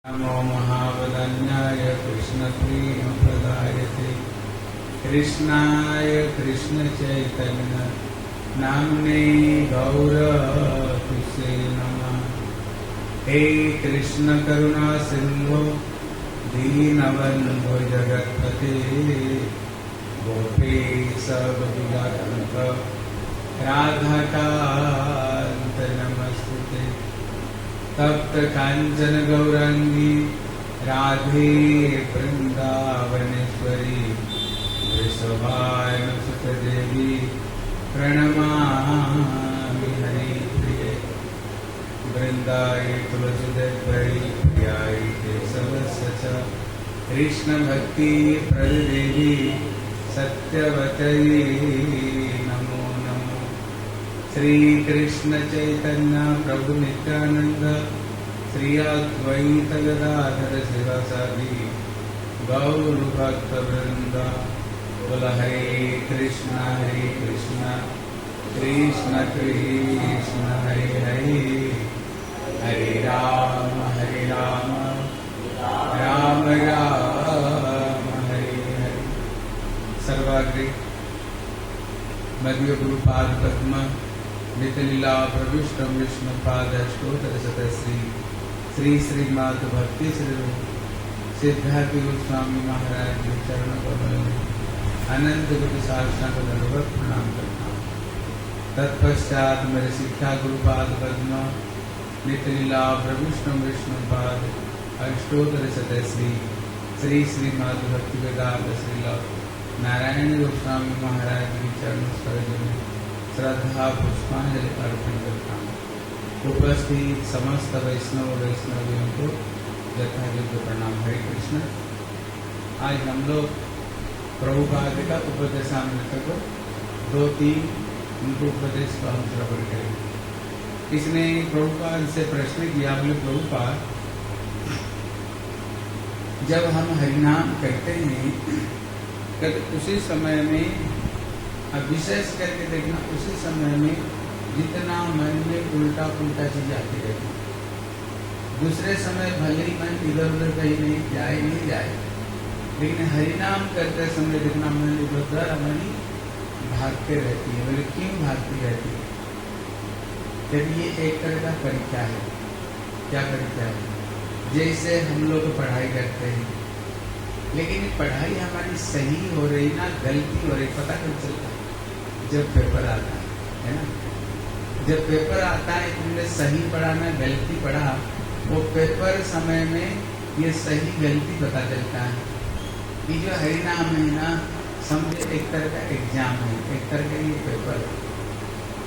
नमो महावदन्याय कृष्णप्रेमप्रदायते कृष्णाय कृष्णचैतन्य नाम्ने गौरतुसे नमः। हे कृष्ण करुणा सिंधो दीनबन्धो जगत्पते गोपेश गोपिकान्त राधाकान्त नमस्तुते। तप्त कांचन गौरांगी राधे वृंदावनेश्वरी वृषभानुसुत देवी प्रणमामि हरिप्रिये। वृंदाय तुलसीदेवी प्रियाय केशवस्य च कृष्ण भक्ति प्रदेवी सत्यवतये नमो नमो। श्री कृष्ण चैतन्य प्रभु नित्यानंद श्री अद्वैत गदाधर शिवासादि गौर भक्त वृंद। बोल हरे कृष्ण कृष्ण कृष्ण हरे हरे, हरे राम राम राम हरे हरे। सर्वाग्रे मध्य गुरुपाद पद्म नितलीला प्रविष्टम विष्णुपाद अष्टोत्तर शतश्री श्री श्रीमद भक्ति श्री सिद्धार्थ गोस्वामी महाराज के चरण कमल में अनंत कोटि साष्टांग दंडवत प्रणाम करता हूँ। तत्पश्चात मेरे शिक्षा गुरुपाद पद्म नितलीला प्रविष्टम विष्णुपाद अष्टोत्तर शतश्री श्री श्रीमद भक्ति वेदांत श्रीला नारायण गोस्वामी महाराज के चरण सरोज में श्रद्धा पुष्पांजलि अर्पण करता हूँ। उपस्थित समस्त वैष्णवियों को यथायोग्य प्रणाम। हरे कृष्ण। आज हम लोग प्रभुपाद का उपदेशामृत को 2-3 उनको उपदेश को हम श्रवण करेंगे। इसने प्रभुपाद से प्रश्न किया, बोले प्रभुपाद जब हम हरिनाम करते हैं उसी समय में, अब विशेष करके देखना, उसी समय में जितना मन में उल्टा पुल्टा चीज आती रहती, दूसरे समय भले ही मन इधर उधर कहीं नहीं जाए, लेकिन हरिनाम करते समय जितना मन इधर उधर हमारी भागते रहती है। बोले क्यों भागती रहती है? जब ये एक तरह का परीक्षा है। क्या परीक्षा है? जैसे हम लोग पढ़ाई करते हैं, लेकिन पढ़ाई हमारी सही हो रही ना गलती हो रही पता कब चलता है? जब पेपर आता है ना। जब पेपर आता है तुमने सही पढ़ा ना गलती पढ़ा, वो पेपर समय में ये सही गलती पता चलता है। ये जो हरिनाम है ना, समझे एक तरह का एग्जाम है, एक तरह का ये पेपर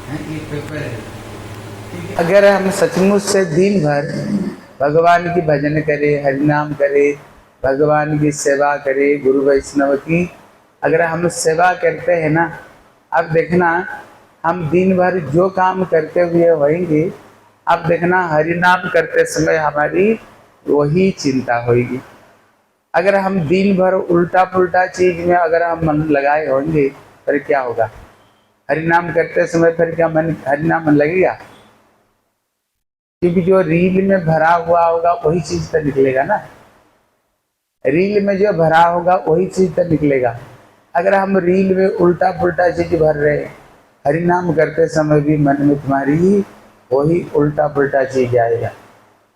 है, ये पेपर है। अगर हम सचमुच से दिन भर भगवान की भजन करें, हरिनाम करें, भगवान की सेवा करे, गुरु वैष्णव की अगर हम सेवा करते हैं ना, अब देखना हम दिन भर जो काम करते हुए होंगे, अब देखना हरिनाम करते समय हमारी वही चिंता होगी। अगर हम दिन भर उल्टा पुल्टा चीज में अगर हम मन लगाए होंगे फिर क्या होगा? हरिनाम करते समय फिर क्या मन हरिनाम मन लगेगा? क्योंकि जो रील में भरा हुआ होगा वही चीज तो निकलेगा ना। रील में जो भरा होगा वही चीज तो निकलेगा। अगर हम रील में उल्टा पुल्टा चीज भर रहे, हरिनाम करते समय भी मन में तुम्हारी वही उल्टा पुल्टा चीज आएगा।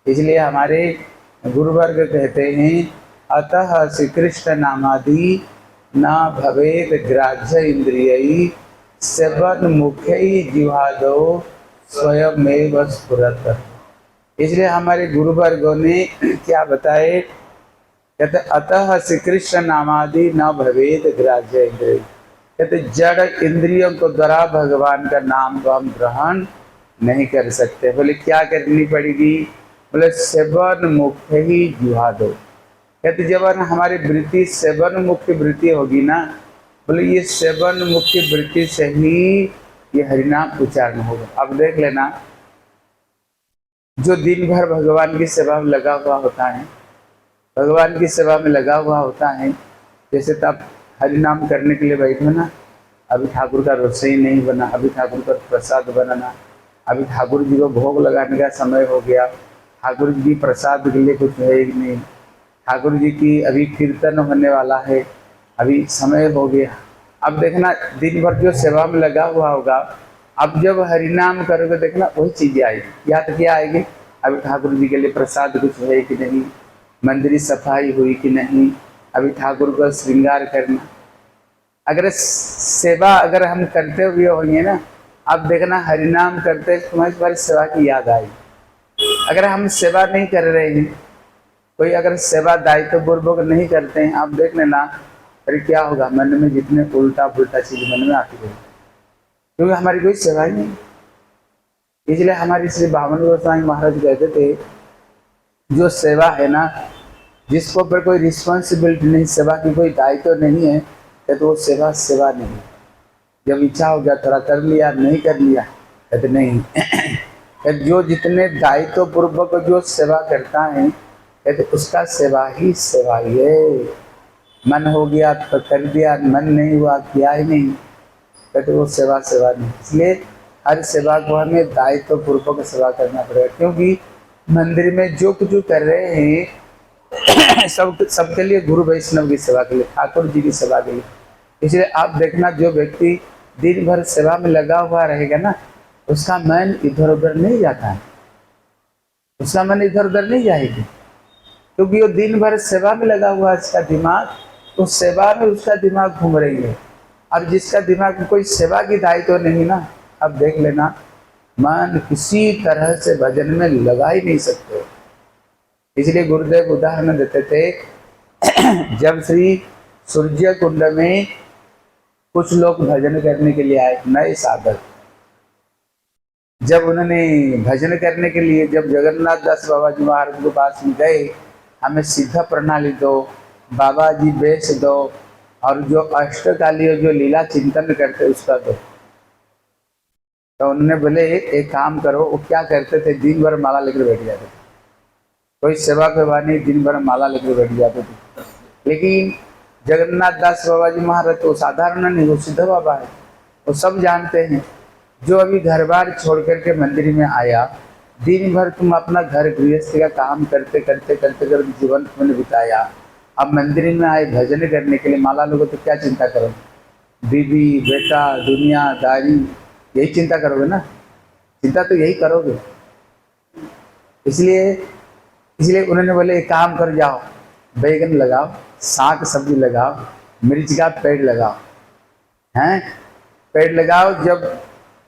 इसलिए हमारे गुरुवर्ग कहते हैं, अतः श्री कृष्ण नामादि न भवेद ग्राह्य इंद्रिय सेवन मुख्य जिह्वादो स्वयमेव स्फुरत। इसलिए हमारे गुरुवर्गों ने क्या बताए? कहते अतः श्री कृष्ण नामादि न भवेद ग्राह्य इंद्रिय। कहते जड़ इंद्रियों को द्वारा भगवान का नाम को हम ग्रहण नहीं कर सकते। बोले क्या करनी पड़ेगी? बोले सेवन मुख्य ही जिह्वादो। कहते जब हमारी वृत्ति सेवन मुख्य वृत्ति होगी ना, बोले ये सेवन मुख्य वृत्ति से ही ये हरिनाम उच्चारण होगा। अब देख लेना, जो दिन भर भगवान की सेवा में लगा हुआ होता है, भगवान की सेवा में लगा हुआ होता है, जैसे तब हरिनाम करने के लिए बैठो ना, अभी ठाकुर का रसोई नहीं बना, अभी ठाकुर का प्रसाद बनाना, अभी ठाकुर जी को भोग लगाने का समय हो गया, ठाकुर जी की प्रसाद के लिए कुछ है कि नहीं, ठाकुर जी की अभी कीर्तन होने वाला है, अभी समय हो गया। अब देखना दिन भर जो सेवा में लगा हुआ होगा, अब जब हरिनाम करोगे देखना वही चीजें आएगी। या तो क्या आएगी, अभी ठाकुर जी के लिए प्रसाद कुछ है कि नहीं, मंदिर सफाई हुई कि नहीं, अभी ठाकुर का श्रृंगार करना। अगर सेवा अगर हम करते हुए होंगे ना, अब देखना हरिनाम करते तुम्हारी सेवा की याद आई। अगर हम सेवा नहीं कर रहे हैं, कोई अगर सेवा दायित्व पूर्वक नहीं करते हैं, आप देख लेना फिर क्या होगा, मन में जितने उल्टा पुल्टा चीज मन में आती है, क्योंकि हमारी कोई सेवा ही नहीं। इसलिए हमारी श्री बामन गोस्वामी महाराज कहते थे, जो सेवा है ना, जिसको ऊपर कोई रिस्पॉन्सिबिलिटी नहीं, सेवा की कोई दायित्व नहीं है, तो वो सेवा सेवा नहीं। जब इच्छा हो गया थोड़ा कर लिया, नहीं कर लिया कहते नहीं। जो जितने दायित्व पूर्वक जो सेवा करता है, कहते उसका सेवा ही है। मन हो गया तो कर दिया, मन नहीं हुआ किया ही नहीं, कहते वो सेवा नहीं। इसलिए हर सेवा को हमें दायित्व पूर्वक सेवा करना पड़ेगा, क्योंकि मंदिर में जो कुछ कर रहे हैं सबके लिए गुरु वैष्णव की सेवा के लिए, ठाकुर जी की सेवा के लिए। इसलिए आप देखना जो व्यक्ति दिन भर सेवा में लगा हुआ रहेगा ना, उसका मन इधर उधर नहीं जाता है, उसका मन इधर उधर नहीं जाएगी, क्योंकि वो दिन भर सेवा में लगा हुआ है। इसका दिमाग तो सेवा में उसका दिमाग घूम रही है। अब जिसका दिमाग में कोई सेवा की दायित्व नहीं ना, अब देख लेना मन किसी तरह से भजन में लगा ही नहीं सकते। इसलिए गुरुदेव उदाहरण देते थे, जब श्री सूर्य कुंड में कुछ लोग भजन करने के लिए आए, नए साधक, जब उन्होंने भजन करने के लिए जब जगन्नाथ दास बाबा जी महाराज के पास में गए, हमें सिद्ध प्रणाली दो, बाबा जी बेच दो, और जो अष्टकालीय जो लीला चिंतन करते उसका दो। तो उन्होंने बोले एक काम करो। वो क्या करते थे, दिन भर माला लेकर बैठ जाते थे, कोई सेवा करवा नहीं, दिन भर माला लेकर बैठ जाते थे। लेकिन जगन्नाथ दास बाबा जी महाराज तो साधारण नहीं, वो सिद्ध बाबा है, वो सब जानते हैं। जो अभी घर बार छोड़ करके मंदिर में आया, दिन भर तुम अपना घर गृहस्थी का काम करते करते जीवन तुमने बिताया, अब मंदिर में आए भजन करने के लिए, माला लोगे तो क्या चिंता करोगे, बीवी बेटा दुनियादारी यही चिंता करोगे ना, चिंता तो यही करोगे। इसलिए उन्होंने बोले एक काम कर, जाओ बैगन लगाओ, साग सब्जी लगाओ, मिर्च का पेड़ लगाओ, हैं पेड़ लगाओ। जब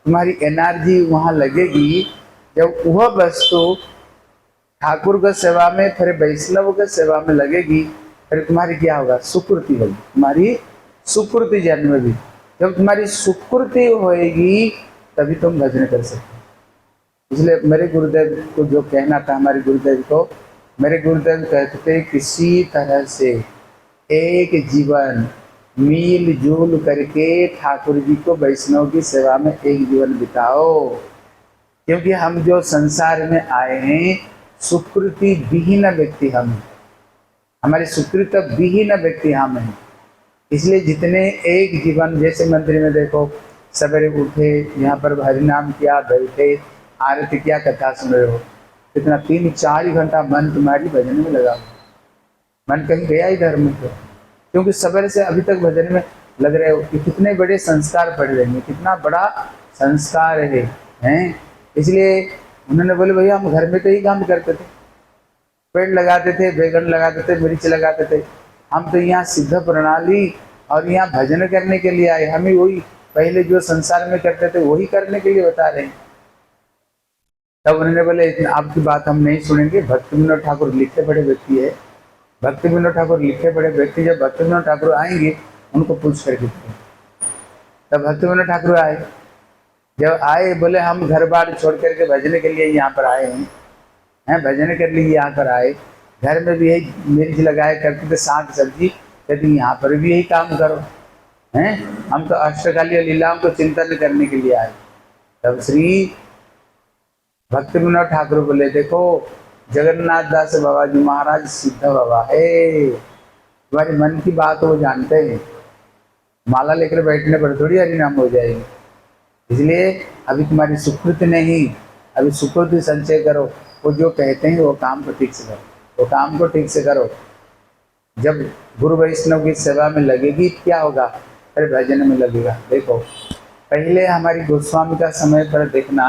तुम्हारी एनर्जी वहाँ लगेगी, जब वह वस्तु ठाकुर का सेवा में फिर वैष्णव के सेवा में लगेगी, फिर तुम्हारी क्या होगा, सुकृति होगी, तुम्हारी सुकृति जन्म भी। जब तुम्हारी सुकृति होएगी तभी तुम भजन कर सकते। इसलिए मेरे गुरुदेव को जो कहना था, हमारे गुरुदेव को, मेरे गुरुदेव कहते थे, किसी तरह से एक जीवन मिल जुल करके ठाकुर जी को वैष्णव की सेवा में एक जीवन बिताओ। क्योंकि हम जो संसार में आए हैं सुकृति विहीन व्यक्ति हम हैं, हमारे सुकृत विहीन व्यक्ति हम हैं। इसलिए जितने एक जीवन, जैसे मंदिर में देखो सवेरे उठे, यहाँ पर हरिनाम किया, बैठे, आरती किया, कथा सुन रहे हो, कितना 3-4 घंटा मन तुम्हारी भजन में लगा, मन कहीं गया ही धर्म में, क्योंकि सवेरे से अभी तक भजन में लग रहे हो कि कितने बड़े संस्कार पड़ रहे हैं, कितना बड़ा संस्कार है, हैं? इसलिए उन्होंने बोले भैया हम घर में तो ही काम करते थे, पेड़ लगाते थे, बैगन लगाते थे, मिर्च लगाते थे, हम तो यहाँ सिद्ध प्रणाली और यहाँ भजन करने के लिए आए, हमें वही पहले जो संसार में करते थे वही करने के लिए बता रहे हैं। तब उन्होंने बोले आपकी बात हम नहीं सुनेंगे। भक्ति विनोद ठाकुर लिखे बड़े व्यक्ति है, भक्ति विनोद ठाकुर लिखे बड़े व्यक्ति, जब भक्ति विनोद ठाकुर आएंगे उनको पूछ करके। तब भक्ति विनोद ठाकुर आए, जब आए बोले हम घर बार छोड़ करके भजन के लिए यहाँ पर आए हैं, भजन के लिए यहाँ पर आए, घर में भी यही मिर्च लगाए करते थे, साग सब्जी, यदि यहाँ पर भी यही काम करो, हैं? हम तो अष्टकालीय लीलाओं को चिंतन करने के लिए आए। तब श्री भक्ति विनोद ठाकुर बोले देखो जगन्नाथ दास बाबा जी महाराज सिद्ध बाबा है, तुम्हारे मन की बात वो जानते हैं, माला लेकर बैठने पर थोड़ी हरिनाम हो जाएगी। इसलिए अभी तुम्हारी सुकृति नहीं, अभी सुकृति संचय करो, वो जो कहते हैं वो काम को ठीक से करो, वो काम को ठीक से करो। जब गुरु वैष्णव की सेवा में लगेगी क्या होगा, अरे भजन में लगेगा। देखो पहले हमारी गोस्वामी का समय पर देखना,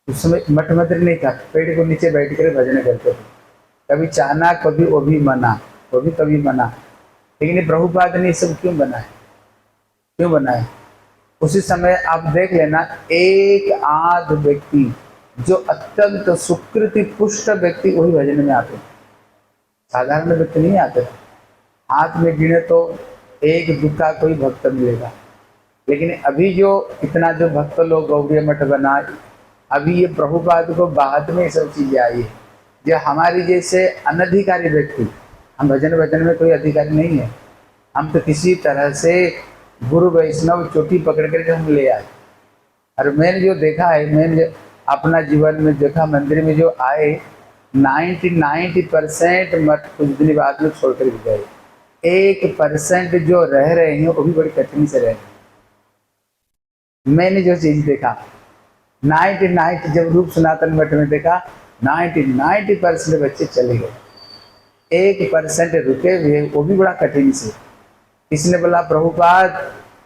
उस समय मठ मंदिर नहीं था, पेड़ को नीचे बैठ कर भजन करते थे। कभी चाहना कभी वो भी मना, वो भी कभी मना। लेकिन प्रभुपाद ने सब क्यों बनाए, क्यों बनाए? उसी समय आप देख लेना, एक आध व्यक्ति जो अत्यंत सुकृति पुष्ट व्यक्ति वही भजन में आते, साधारण व्यक्ति नहीं आते। हाथ में गिने तो एक दुका कोई भक्त मिलेगा। लेकिन अभी जो इतना जो भक्त लोग गौड़ीय मठ बनाए, अभी ये प्रभुपाद को बाद में सब चीजें आई है। जो हमारी जैसे अनधिकारी व्यक्ति, हम भजन में कोई अधिकारी नहीं है, हम तो किसी तरह से गुरु वैष्णव चोटी पकड़ करके हम ले आए। और मैंने जो देखा है, मैंने अपना जीवन में देखा, मंदिर में जो आए 90% मठ कुछ दिन बाद में छोड़ कर गए। 1% जो रह रहे हैं वो भी बड़ी कठिनाई से रह रहे हैं। मैंने जो चीज देखा 99, जब रूप सनातन मठ में देखा 90% बच्चे चले गए, 1% रुके हुए, वो भी बड़ा कठिन से। किसने बोला प्रभुपाद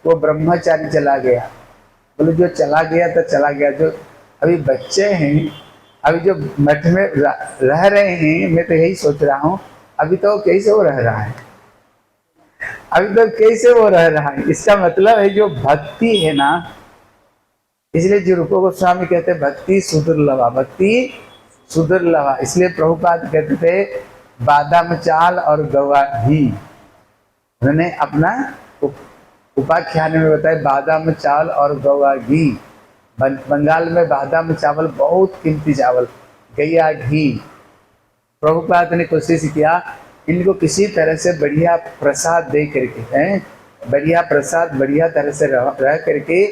वो ब्रह्मचारी चला गया। बोले जो चला गया तो चला गया, जो अभी बच्चे हैं, अभी जो मठ में रह रहे हैं, मैं तो यही सोच रहा हूँ अभी तो कैसे वो रह रहा है, अभी तो कैसे वो रह रहा है। इसका मतलब है जो भक्ति है ना, इसलिए जो रूप गोस्वामी कहते हैं भक्ति सुदुर्लभा, भक्ति सुदुर्लभा। इसलिए प्रभुपाद कहते थे बादाम चाल और गवा घी। उन्होंने अपना उपाख्यान में बताया बादाम चावल और गवा घी। बंगाल में बादाम चावल बहुत कीमती चावल, गैया घी। प्रभुपाद ने कोशिश किया इनको किसी तरह से बढ़िया प्रसाद दे करके, हैं बढ़िया प्रसाद बढ़िया तरह से रह करके,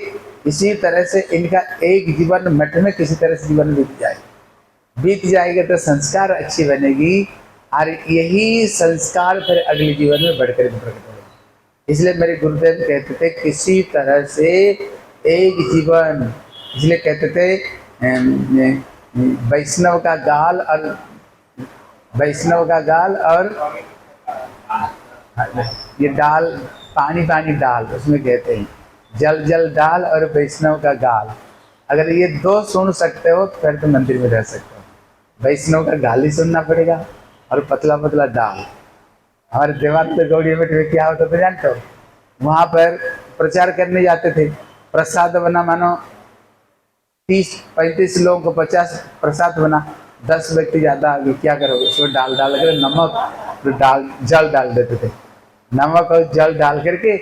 इसी तरह से इनका एक जीवन मठ में किसी तरह से जीवन बीत जाएगा तो संस्कार अच्छी बनेगी, और यही संस्कार फिर अगले जीवन में बढ़कर प्रकट होगा। इसलिए मेरे गुरुदेव कहते थे किसी तरह से एक जीवन, इसलिए कहते थे वैष्णव का गाल और ये डाल, पानी डाल, उसमें कहते हैं जल डाल और वैष्णव का गाल। अगर ये दो सुन सकते हो तो फिर तो मंदिर में रह सकते हो। वैष्णव का गाल ही सुनना पड़ेगा और पतला डाल। हमारे देवानंद गौड़ी मठ में क्या होता था जानते हो, वहाँ पर प्रचार करने जाते थे, प्रसाद बना, मानो 30-35 लोगों को 50 प्रसाद बना, 10 व्यक्ति ज़्यादा आ गए, क्या करोगे? उसमें डाल कर नमक जल डाल देते थे, नमक और जल डाल करके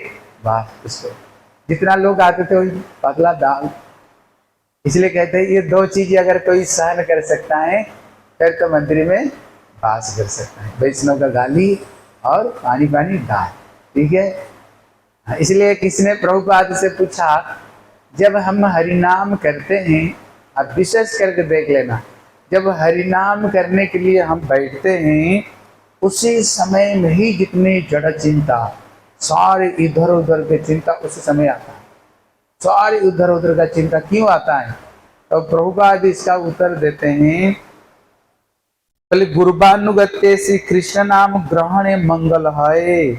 बस उसको जितना लोग आते थे वही पतला दाल। इसलिए कहते हैं ये दो चीजें अगर कोई सहन कर सकता है फिर तो मंदिर में वास कर सकता है, वैष्णव का गाली और पानी दाल। ठीक है। इसलिए किसने प्रभुपाद से पूछा, जब हम हरिनाम करते हैं, अब विशेष करके देख लेना, जब हरिनाम करने के लिए हम बैठते हैं उसी समय में ही जितनी जड़ चिंता, सारे इधर उधर के चिंता उसी समय आता है। सारे इधर उधर का चिंता क्यों आता है? तो प्रभुपाद इसका उत्तर देते हैं, बोले गुरुबानुगत्य श्री कृष्ण नाम ग्रहण मंगल है,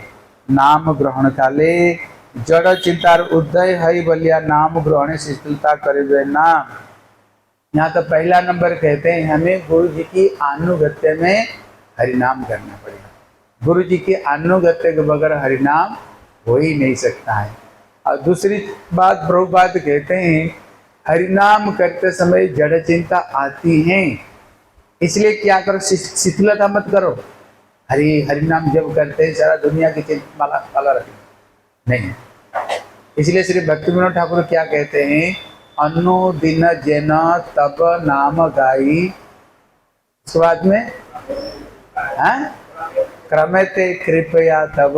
नाम ग्रहण काले जड़ चिंतार उदय है बलिया, नाम ग्रहण शिथिलता करे नाम। यहाँ तो पहला नंबर कहते हैं हमें गुरु जी की अनुगत्य में हरिनाम करना पड़ेगा। गुरु जी के अनुगत्य के बगैर हरिनाम हो ही नहीं सकता है। और दूसरी बात प्रभुपाद कहते हैं हरिनाम करते समय जड़ चिंता आती है, इसलिए क्या करो, शिथिलता मत करो। हरिनाम जब करते हैं सारा दुनिया की चिंता माला रखें नहीं। इसलिए श्री भक्ति विनोद ठाकुर क्या कहते हैं, अनुदिन जन तब नाम गाई, उसके बाद में क्रमते कृपया तब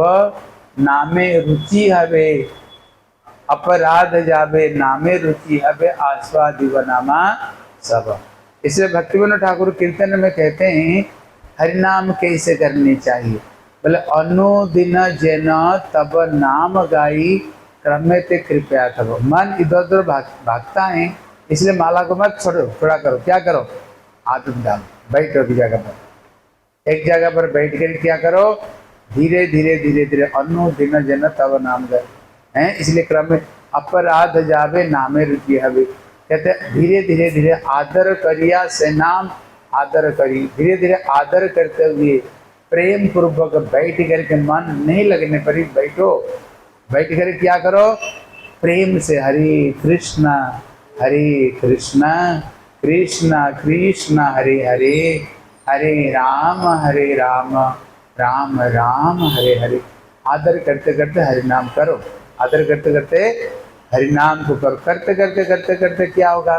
नामे रुचि हवे, अपराध जावे नामे रुचि हवे, आस्वादी बनामा सब। इसलिए भक्ति विनोद ठाकुर कीर्तन में कहते हैं हरिनाम कैसे करनी चाहिए, बोले अनुदिन जन तब नाम गाई, क्रमते कृपया तब। मन इधर उधर भागता है, इसलिए माला को मत छोड़ो, थोड़ा करो, क्या करो, आदत डालो, बैठो की जगह पर, एक जगह पर बैठ कर क्या करो, धीरे धीरे धीरे धीरे अनु दिन जन तब नाम गए हैं। इसलिए क्रम में अपराध जावे नामे रुचि हवे, कहते धीरे धीरे धीरे आदर करिया से नाम आदर करी, धीरे धीरे आदर करते हुए प्रेम पूर्वक बैठ करके मन नहीं लगने पर ही बैठो, बैठ कर क्या करो, प्रेम से हरे कृष्ण कृष्ण कृष्ण हरे हरे, हरे राम राम राम हरे हरे। आदर करते करते हरि नाम करो, आदर करते करते हरि नाम को करो, करते करते करते करते क्या होगा,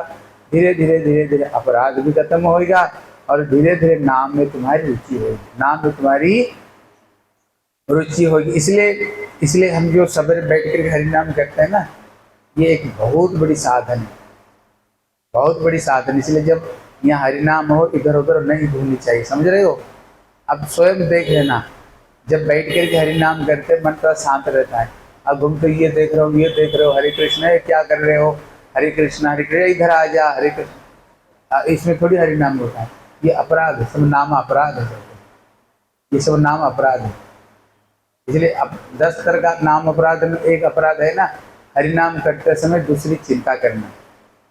धीरे धीरे धीरे धीरे अपराध भी खत्म होगा और धीरे धीरे नाम में तुम्हारी रुचि होगी, नाम में तुम्हारी रुचि होगी। इसलिए हम जो सवेरे बैठ कर हरि नाम करते हैं ना, ये एक बहुत बड़ी साधन है, बहुत बड़ी साधन। इसलिए जब यहाँ हरि नाम हो इधर उधर नहीं भूलनी चाहिए, समझ रहे हो। अब स्वयं देख लेना, जब बैठ कर के हरि नाम करते मन थोड़ा शांत रहता है। अब घूमते ये देख रहे हो, ये देख रहे हो, हरे कृष्ण क्या कर रहे हो, हरे कृष्ण इधर आ जा, हरे कृष्ण, इसमें थोड़ी हरि नाम होता है। ये अपराध है, सब नाम अपराध है, ये सब नाम अपराध है। इसलिए अब 10 तरह का नाम अपराध में एक अपराध है ना, हरिनाम करते समय दूसरी चिंता करना,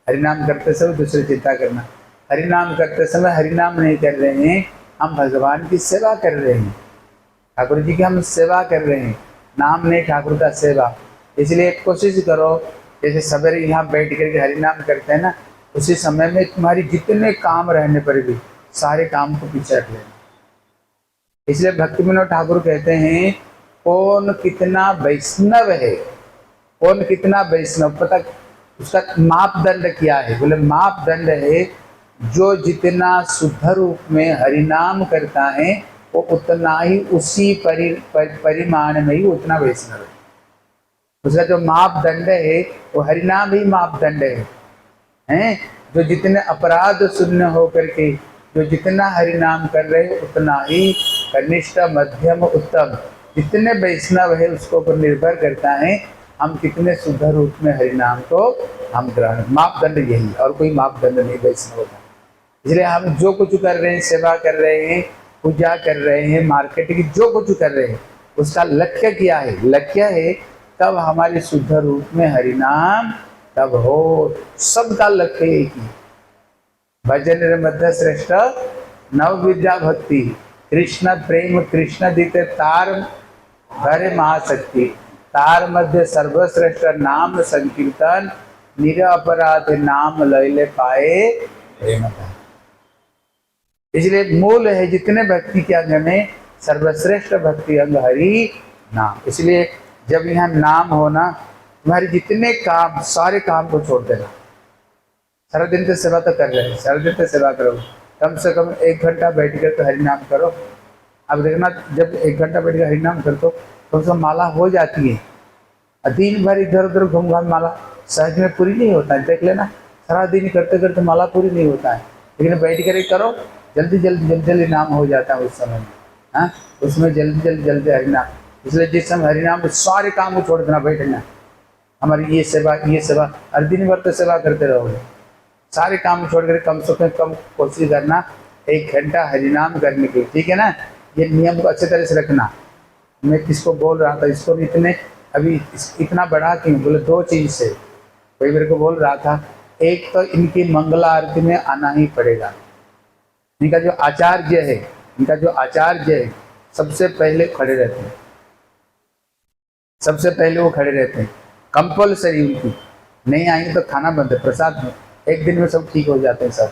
हरिनाम करते समय दूसरी चिंता करना। हरिनाम करते समय हरिनाम नहीं कर रहे हैं, हम भगवान की सेवा कर रहे हैं, ठाकुर जी की हम सेवा कर रहे हैं, नाम नहीं ठाकुर का सेवा। इसलिए कोशिश करो, जैसे सवेरे यहाँ बैठ करके हरिनाम करते हैं ना, उसी समय में तुम्हारी जितने काम रहने पर भी सारे काम को पीछे रख लेना। इसलिए भक्ति विनोद ठाकुर कहते हैं, कौन कितना वैष्णव है, कौन कितना वैष्णव, पता उसका मापदंड क्या है, बोले मापदंड है जो जितना शुद्ध रूप में हरिनाम करता है वो उतना ही उसी परिमाण में ही उतना वैष्णव है। उसका जो मापदंड है वो हरिनाम ही मापदंड है। जो जितने अपराध शून्य होकर के जो जितना हरिनाम कर रहे हैं उतना ही कनिष्ठ मध्यम उत्तम, जितने वैष्णव है उसको ऊपर निर्भर करता है हम कितने शुद्ध रूप में हरिनाम को हम ग्रहण, मापदंड यही, और कोई मापदंड नहीं वैष्णव का। इसलिए हम जो कुछ कर रहे हैं, सेवा कर रहे हैं, पूजा कर रहे हैं, मार्केटिंग जो कुछ कर रहे हैं, उसका लक्ष्य क्या है, लक्ष्य है तब हमारे शुद्ध रूप में हरिनाम तब हो। सबका लक्ष्य एक ही, भजन मध्य श्रेष्ठ नव विद्या भक्ति, कृष्ण प्रेम कृष्ण दीते तार भरे महाशक्ति, तार मध्य सर्वश्रेष्ठ नाम संकीर्तन, निरपराध नाम लैले पाए प्रेमता। इसलिए मूल है जितने भक्ति के अंग में सर्वश्रेष्ठ भक्ति अंग हरि नाम। इसलिए जब यहाँ नाम होना, तुम्हारे जितने काम सारे काम को छोड़ देना। सारा दिन तो सेवा तो कर रहे हैं, सारा दिन तो सेवा करो, कम से कम 1 घंटा बैठ कर तो हरिनाम करो। अब देखना जब 1 घंटा बैठ कर हरिनाम कर तो कम से कम माला हो जाती है। दिन भर इधर उधर घूम घाम माला सहज में पूरी नहीं होता है, देख लेना सारा दिन करते करते माला पूरी नहीं होता है, लेकिन बैठ कर करो जल्दी जल्दी जल्दी जल्दी नाम हो जाता है उस समय में। हाँ, उसमें जल्दी जल्दी जल्दी हरिनाम। इसलिए जिस समय हरिनाम में सारे काम को छोड़ देना, बैठना, हमारी ये सेवा हर दिन भर तो सेवा करते रहोगे, सारे काम छोड़ कर कम से कम कोशिश करना 1 घंटा हरिनाम करने की, ठीक है ना। ये नियम को अच्छे तरह से रखना। मैं किसको बोल रहा था, इसको भी इतने अभी इतना बढ़ा क्यों, बोले 2 चीज़ से। कोई मेरे को बोल रहा था, एक तो इनकी मंगला आरती में आना ही पड़ेगा। इनका जो आचार्य है सबसे पहले खड़े रहते हैं, सबसे पहले वो खड़े रहते हैं, कंपल्सरी। उनकी नहीं आएंगे तो खाना बंद है, प्रसाद में 1 दिन में सब ठीक हो जाते हैं, सब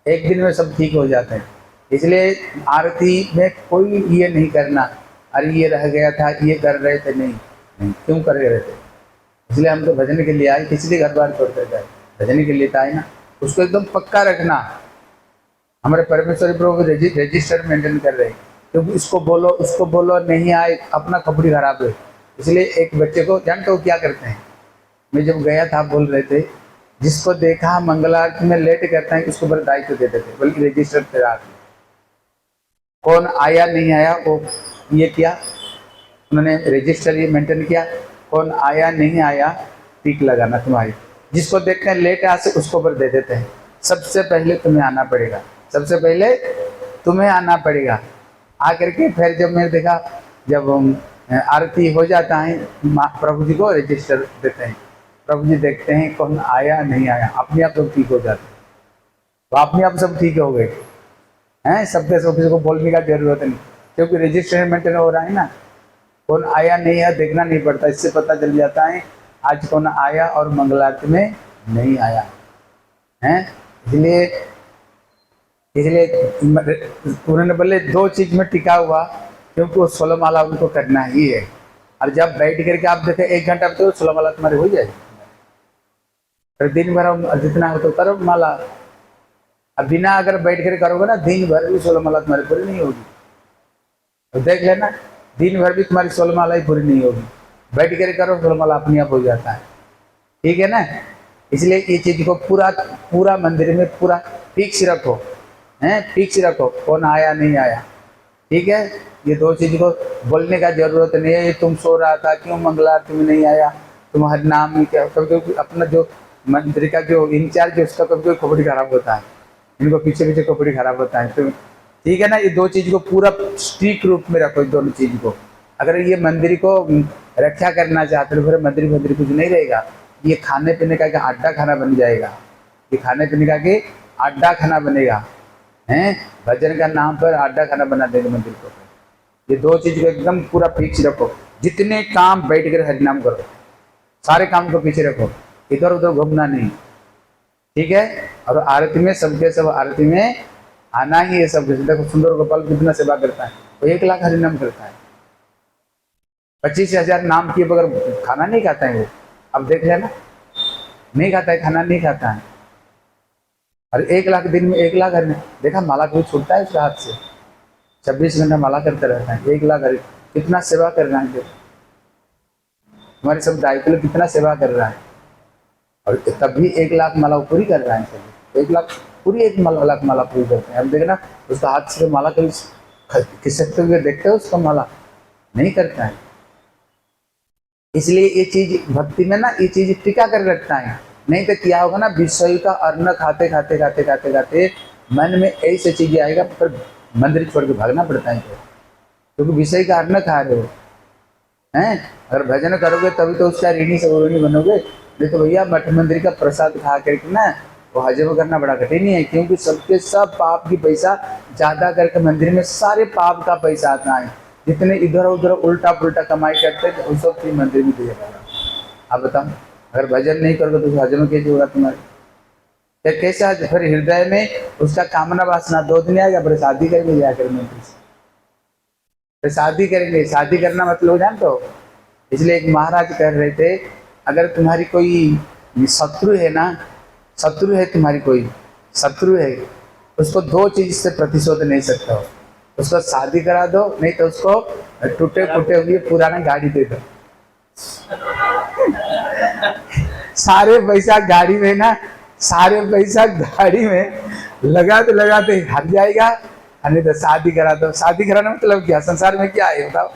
1 दिन में सब ठीक हो जाते हैं। इसलिए आरती में कोई ये नहीं करना, अरे ये रह गया था, ये कर रहे थे, नहीं क्यों कर रहे थे। इसलिए हम तो भजन के लिए आए, किसी लिए घर बार छोड़ते जाए, भजन के लिए तो आए ना। उसको एकदम पक्का रखना। हमारे परमेश्वरी प्रभु रजिस्टर मेंटेन कर रहे हैं, क्योंकि इसको बोलो उसको बोलो, नहीं आए अपना कपड़ी खराब है। इसलिए एक बच्चे को जानते हो क्या करते हैं, मैं जब गया था बोल रहे थे, जिसको देखा मंगलारती में लेट करते हैं उसको बड़ा दायित्व देते थे, बल्कि रजिस्टर पे रख, कौन आया नहीं आया वो ये किया, उन्होंने रजिस्टर ये मेंटेन किया, कौन आया नहीं आया टिक लगाना तुम्हारी। जिसको देखते हैं लेट आ से उसको पर दे देते हैं, सबसे पहले तुम्हें आना पड़ेगा। सबसे पहले तुम्हें आना पड़ेगा। आकर के फिर जब मैंने देखा, जब आरती हो जाता है, प्रभु जी को रजिस्टर देते हैं, प्रभु जी देखते हैं कौन आया नहीं आया, अपने आप सब ठीक हो जाते हैं। तो अपने आप सब ठीक हो गए हैं, सबके सब किसी को बोलने का जरूरत नहीं, क्योंकि रजिस्टर मेंटेन हो रहा है ना। कौन आया नहीं है देखना नहीं पड़ता, इससे पता चल जाता है आज कौन आया और मंगलारती में नहीं आया है। इसलिए उन्होंने बोले 2 चीज में टिका हुआ, क्योंकि वो 16 माला उनको करना ही है। और जब बैठ करके आप देखें 1 घंटा में तो 16 माला तुम्हारी हो जाएगी। फिर दिन भर जितना हो तो करो माला। अब बिना अगर बैठ कर करोगे ना, दिन भर भी 16 माला तुम्हारी पूरी नहीं होगी। तो देख लेना, दिन भर भी तुम्हारी 16 माला ही पूरी नहीं होगी। बैठ कर करो 16 माला अपने आप हो जाता है, ठीक है ना। इसलिए ये चीज को पूरा मंदिर में पूरा फिक्स रखो, हैं, फिक्स रखो कौन आया नहीं आया, ठीक है। ये 2 चीज को बोलने का जरूरत नहीं है। तुम सो रहा था, क्यों मंगलारती में नहीं आया, तुम्हारे नाम ही क्या। कभी अपना जो मंदिर का जो इंचार्ज है उसका कभी खोपड़ी खराब होता है, इनको पीछे पीछे खोपड़ी खराब होता है। तो ठीक है ना, ये 2 चीज को पूरा स्ट्रिक्ट रूप में रखो, दोनों चीज को। अगर ये मंदिर को रक्षा करना चाहते हो, फिर मंदिर कुछ नहीं रहेगा। ये खाने पीने का अड्डा खाना बन जाएगा, ये खाने पीने का के अड्डा खाना बनेगा, हैं। भजन का नाम पर अड्डा खाना बना देंगे मंदिर को। ये 2 चीज को एकदम पूरा फिक्स रखो। जितने काम बैठ कर हरिनाम करो, सारे काम को पीछे रखो, इधर उधर घूमना नहीं, ठीक है। और आरती में सबके सब आरती में आना ही है। सब देखो सुंदर गोपाल कितना सेवा करता है, वो 1 लाख हरिनाम करता है, 25,000 नाम किए बगैर खाना नहीं खाता है वो। अब देख लेना, नहीं खाता है, खाना नहीं खाता है। और 1 लाख दिन में 1 लाख हरिनाम, देखा माला कोई छूटता है उसके हाथ से, 26 घंटा माला करते रहता है। 1 लाख कितना सेवा कर रहा है, हमारे सब दायित्व कितना सेवा कर रहा है। और तब भी 1 लाख माला पूरी कर रहा है सभी, 1 लाख पूरी 1 लाख माला पूरी करते हैं। अब देखना उसका हाथ से माला कभी खिसकते हुए देखते हो, उसका माला नहीं करता है। इसलिए ये चीज भक्ति में ना, ये चीज टिका कर रखता है। नहीं तो क्या होगा ना, विषय का अन्न खाते खाते खाते खाते खाते मन में ऐसी चीजें आएगा, पर मंदिर छोड़ के भागना पड़ता है, क्योंकि विषय का अन्न खा रहे हो, हैं। अगर भजन करोगे तभी तो उसका ऋणी सवर्ण बनोगे। नहीं तो भैया मठ मंदिर का प्रसाद खा करके ना वो हजम करना बड़ा कठिन ही है, क्योंकि सबके सब पाप की पैसा ज्यादा करके मंदिर में सारे पाप का पैसा आता है। जितने इधर उधर उल्टा पुल्टा कमाई करते हैं उस सब की मंदिर में दिया जाएगा। आप बताओ, अगर भजन नहीं करोगे तो हजम कैसे होगा तुम्हारे, कैसा। फिर हृदय में उसका कामना वासना 2 दिन आएगा, फिर शादी करेंगे जाकर मंदिर से, फिर शादी करेंगे। शादी करना मतलब जानते हो। इसलिए एक महाराज कह रहे थे, अगर तुम्हारी कोई शत्रु है ना, शत्रु है तुम्हारी कोई शत्रु है, उसको 2 चीज से प्रतिशोध नहीं सकते हो। उसको शादी करा दो, नहीं तो उसको टूटे फूटे हुए पुराना गाड़ी दे दो। सारे पैसा गाड़ी में ना, सारे पैसा गाड़ी में लगाते हट जाएगा। नहीं तो शादी करा दो। शादी कराना मतलब क्या, संसार में क्या है बताओ।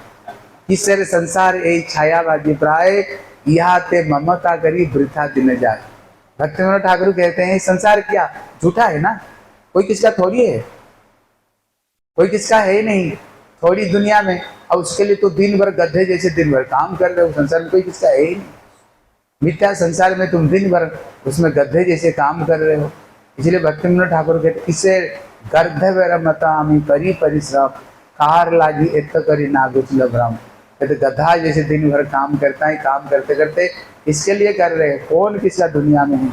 किसर संसार ए छायावादी प्राय, यहाँ ते ममता करी वृथा दिन जाए। भक्तिविनोद ठाकुर कहते हैं संसार क्या झूठा है ना, कोई किसका थोड़ी है, कोई किसका है नहीं, थोड़ी दुनिया में। अब उसके लिए तो दिन भर गधे जैसे दिन भर काम कर रहे हो, संसार में कोई किसका है ही नहीं। मिथ्या संसार में तुम दिन भर उसमें गधे जैसे काम कर रहे हो। इसलिए भक्तिविनोद ठाकुर कहते किसे गर्धव मतामी करी परिश्रम, कार लागी एत करी नागुचल भ्रम। कहते गधा जैसे दिन भर काम करता है, काम करते करते इसके लिए कर रहे हैं, कौन किसका दुनिया में है।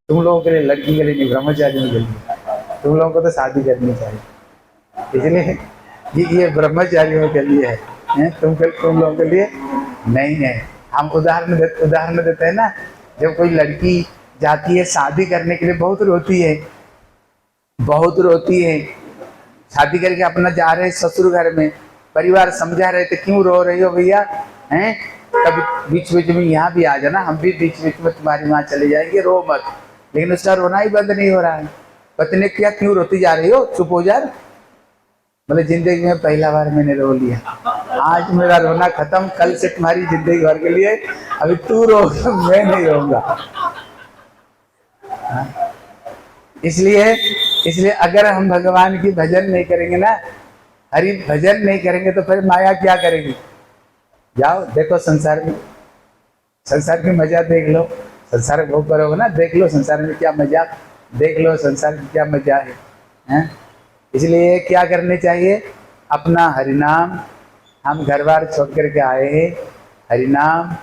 तुम लोगों के लिए, लड़की के लिए नहीं, ब्रह्मचारियों के लिए। तुम लोगों को तो शादी करनी चाहिए, इसलिए ये ब्रह्मचारियों के लिए है, तुम लोगों के लिए नहीं है। हम उदाहरण देते हैं ना, जब कोई लड़की जाती है शादी करने के लिए, बहुत रोती है, बहुत रोती है। शादी करके अपना जा रहे ससुर घर में, परिवार समझा रहे थे क्यों रो रही हो भैया, हैं। कभी बीच बीच में यहाँ भी आ जाना, हम भी बीच बीच में तुम्हारी वहाँ चले जाएंगे, रो मत। लेकिन उसका रोना ही बंद नहीं हो रहा है। पत्नी ने क्या, क्यों रोती जा रही हो, चुप हो जा। बोले जिंदगी में पहला बार मैंने रो लिया, आज मेरा रोना खत्म, कल से तुम्हारी जिंदगी भर के लिए अभी तू रो, मैं नहीं रोऊंगा। इसलिए इसलिए अगर हम भगवान की भजन नहीं करेंगे ना, हरि भजन नहीं करेंगे, तो फिर माया क्या करेगी? जाओ देखो संसार में, संसार की मजा देख लो। संसार भोग करोगे ना, देख लो संसार में क्या मजा, देख लो संसार में क्या मजा है, हैं? इसलिए क्या करने चाहिए? अपना हरिनाम, हम घर बार छोड़ करके आए हैं, हरिनाम,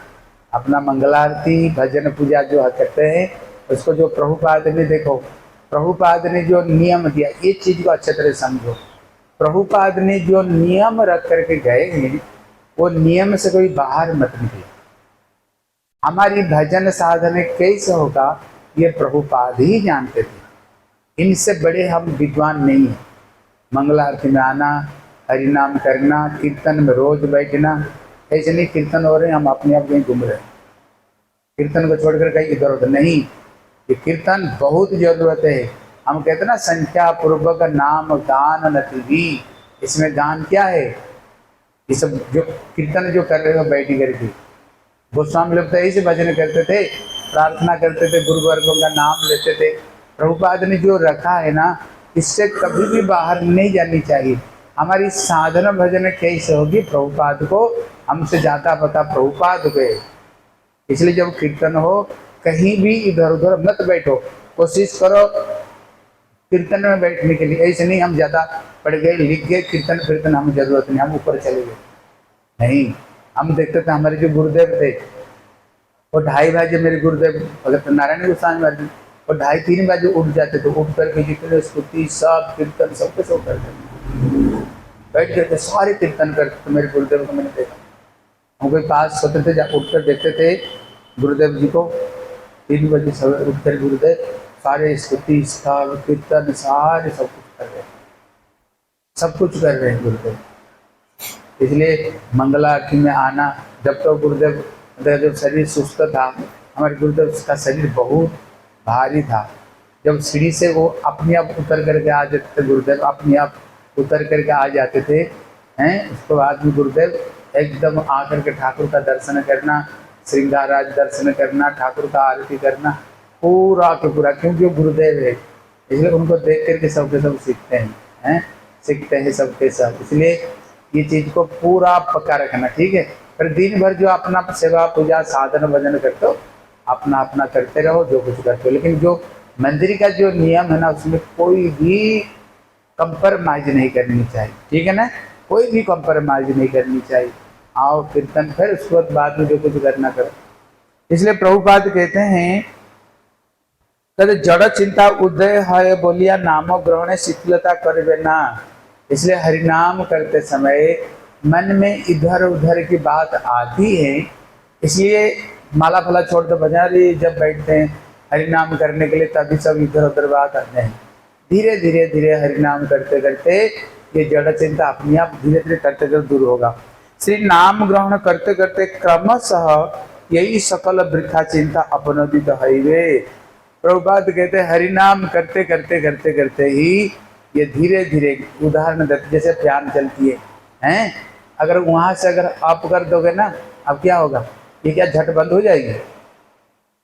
अपना मंगलारती भजन पूजा जो करते हैं, उसको जो प्रभुपाद ने, देखो प्रभुपाद ने जो नियम दिया, ये चीज को अच्छे तरह समझो। प्रभुपाद ने जो नियम रख करके गए हैं, वो नियम से कोई बाहर मत निकले। हमारी भजन साधन कैसे होगा, ये प्रभुपाद ही जानते थे। इनसे बड़े हम विद्वान नहीं हैं। मंगल आरती में आना, हरिनाम करना, कीर्तन में रोज बैठना, ऐसे नहीं कीर्तन हो रहे हम अपने आप कहीं घूम रहे हैं, कीर्तन को छोड़कर कहीं इधर उधर नहीं। ये कीर्तन बहुत जरूरत है। हम कहते ना, संख्या पूर्वक नाम गान नती, इसमें गान क्या है? ये सब जो कीर्तन जो कर रहे हो बैठ करके, गोस्वामी लोग तो ऐसे भजन करते थे, प्रार्थना करते थे, गुरुवर्गों का नाम लेते थे। प्रभुपाद ने जो रखा है ना, इससे कभी भी बाहर नहीं जानी चाहिए। हमारी साधना भजन कैसे होगी, प्रभुपाद को हमसे ज़्यादा पता प्रभुपाद को है। इसलिए जब कीर्तन हो, कहीं भी इधर उधर मत बैठो, कोशिश करो कीर्तन में बैठने के लिए। ऐसे नहीं हम ज़्यादा पढ़ गए, लिख गए, कीर्तन कीर्तन हमें जरूरत नहीं, हम ऊपर चले गए। नहीं, हम देखते थे हमारे जो गुरुदेव थे, वो 2:30 बजे, मेरे गुरुदेव भगत नारायण गोस्वामी महाराज, वो 2:30-3 बजे उठ जाते थे। उठ करके जितने स्तुति सब कीर्तन सब कुछ करते थे, बैठ करके सारे कीर्तन करते थे। मेरे गुरुदेव को मैंने देखा, हम कोई पास सोते थे, जब उठ कर देखते थे गुरुदेव जी को, 3 बजे सवेरे उठ कर गुरुदेव सारे स्तुति सब कीर्तन सारे सब कुछ कर रहे हैं, सब कुछ कर रहे हैं गुरुदेव। इसलिए मंगला आरती में आना, जब तो गुरुदेव, जब शरीर सुस्त था, हमारे गुरुदेव का शरीर बहुत भारी था, जब सीढ़ी से वो अपने आप उतर करके आ जाते थे, गुरुदेव अपने आप उतर करके आ जाते थे, हैं? उसके बाद में गुरुदेव एकदम आकर के ठाकुर का दर्शन करना, श्रृंगाराज दर्शन करना, ठाकुर का आरती करना, पूरा के पूरा, क्योंकि वो गुरुदेव है, इसलिए उनको देख करके सबके सब सीखते हैं, सीखते हैं सबके सब। इसलिए ये चीज़ को पूरा पक्का रखना, ठीक है। फिर दिन भर जो अपना सेवा पूजा साधन भजन करते हो, अपना अपना करते रहो, जो कुछ करते हो, लेकिन जो मंदिर का जो नियम है ना, उसमें कोई भी कंप्रोमाइज नहीं करनी चाहिए, ठीक है ना, कोई भी कंप्रोमाइज नहीं करनी चाहिए। आओ कीर्तन, फिर उसके बाद में जो कुछ करना करो। इसलिए प्रभुपाद कहते हैं, तद जड़ चिंता उदय है बोलिया, नामो ग्रहण शीतलता करवे ना। इसलिए हरिनाम करते समय मन में इधर उधर की बात आती है, इसलिए माला फला छोड़ दो, भजन जब बैठते हैं हरिनाम करने के लिए, तभी सब इधर उधर बात आते हैं। धीरे धीरे धीरे हरिनाम करते करते ये जड़ चिंता अपने आप धीरे धीरे करते करते दूर होगा। श्री नाम ग्रहण करते करते क्रमशः यही सकल वृथा चिंता अपनोदित हईवे। प्रभुपाद कहते हैं, हरिनाम करते करते करते करते ही ये धीरे धीरे, उदाहरण देते जैसे फैन चलती है, हैं? अगर वहां से अगर आप कर दोगे ना, अब क्या होगा, ये क्या झट बंद हो जाएगी?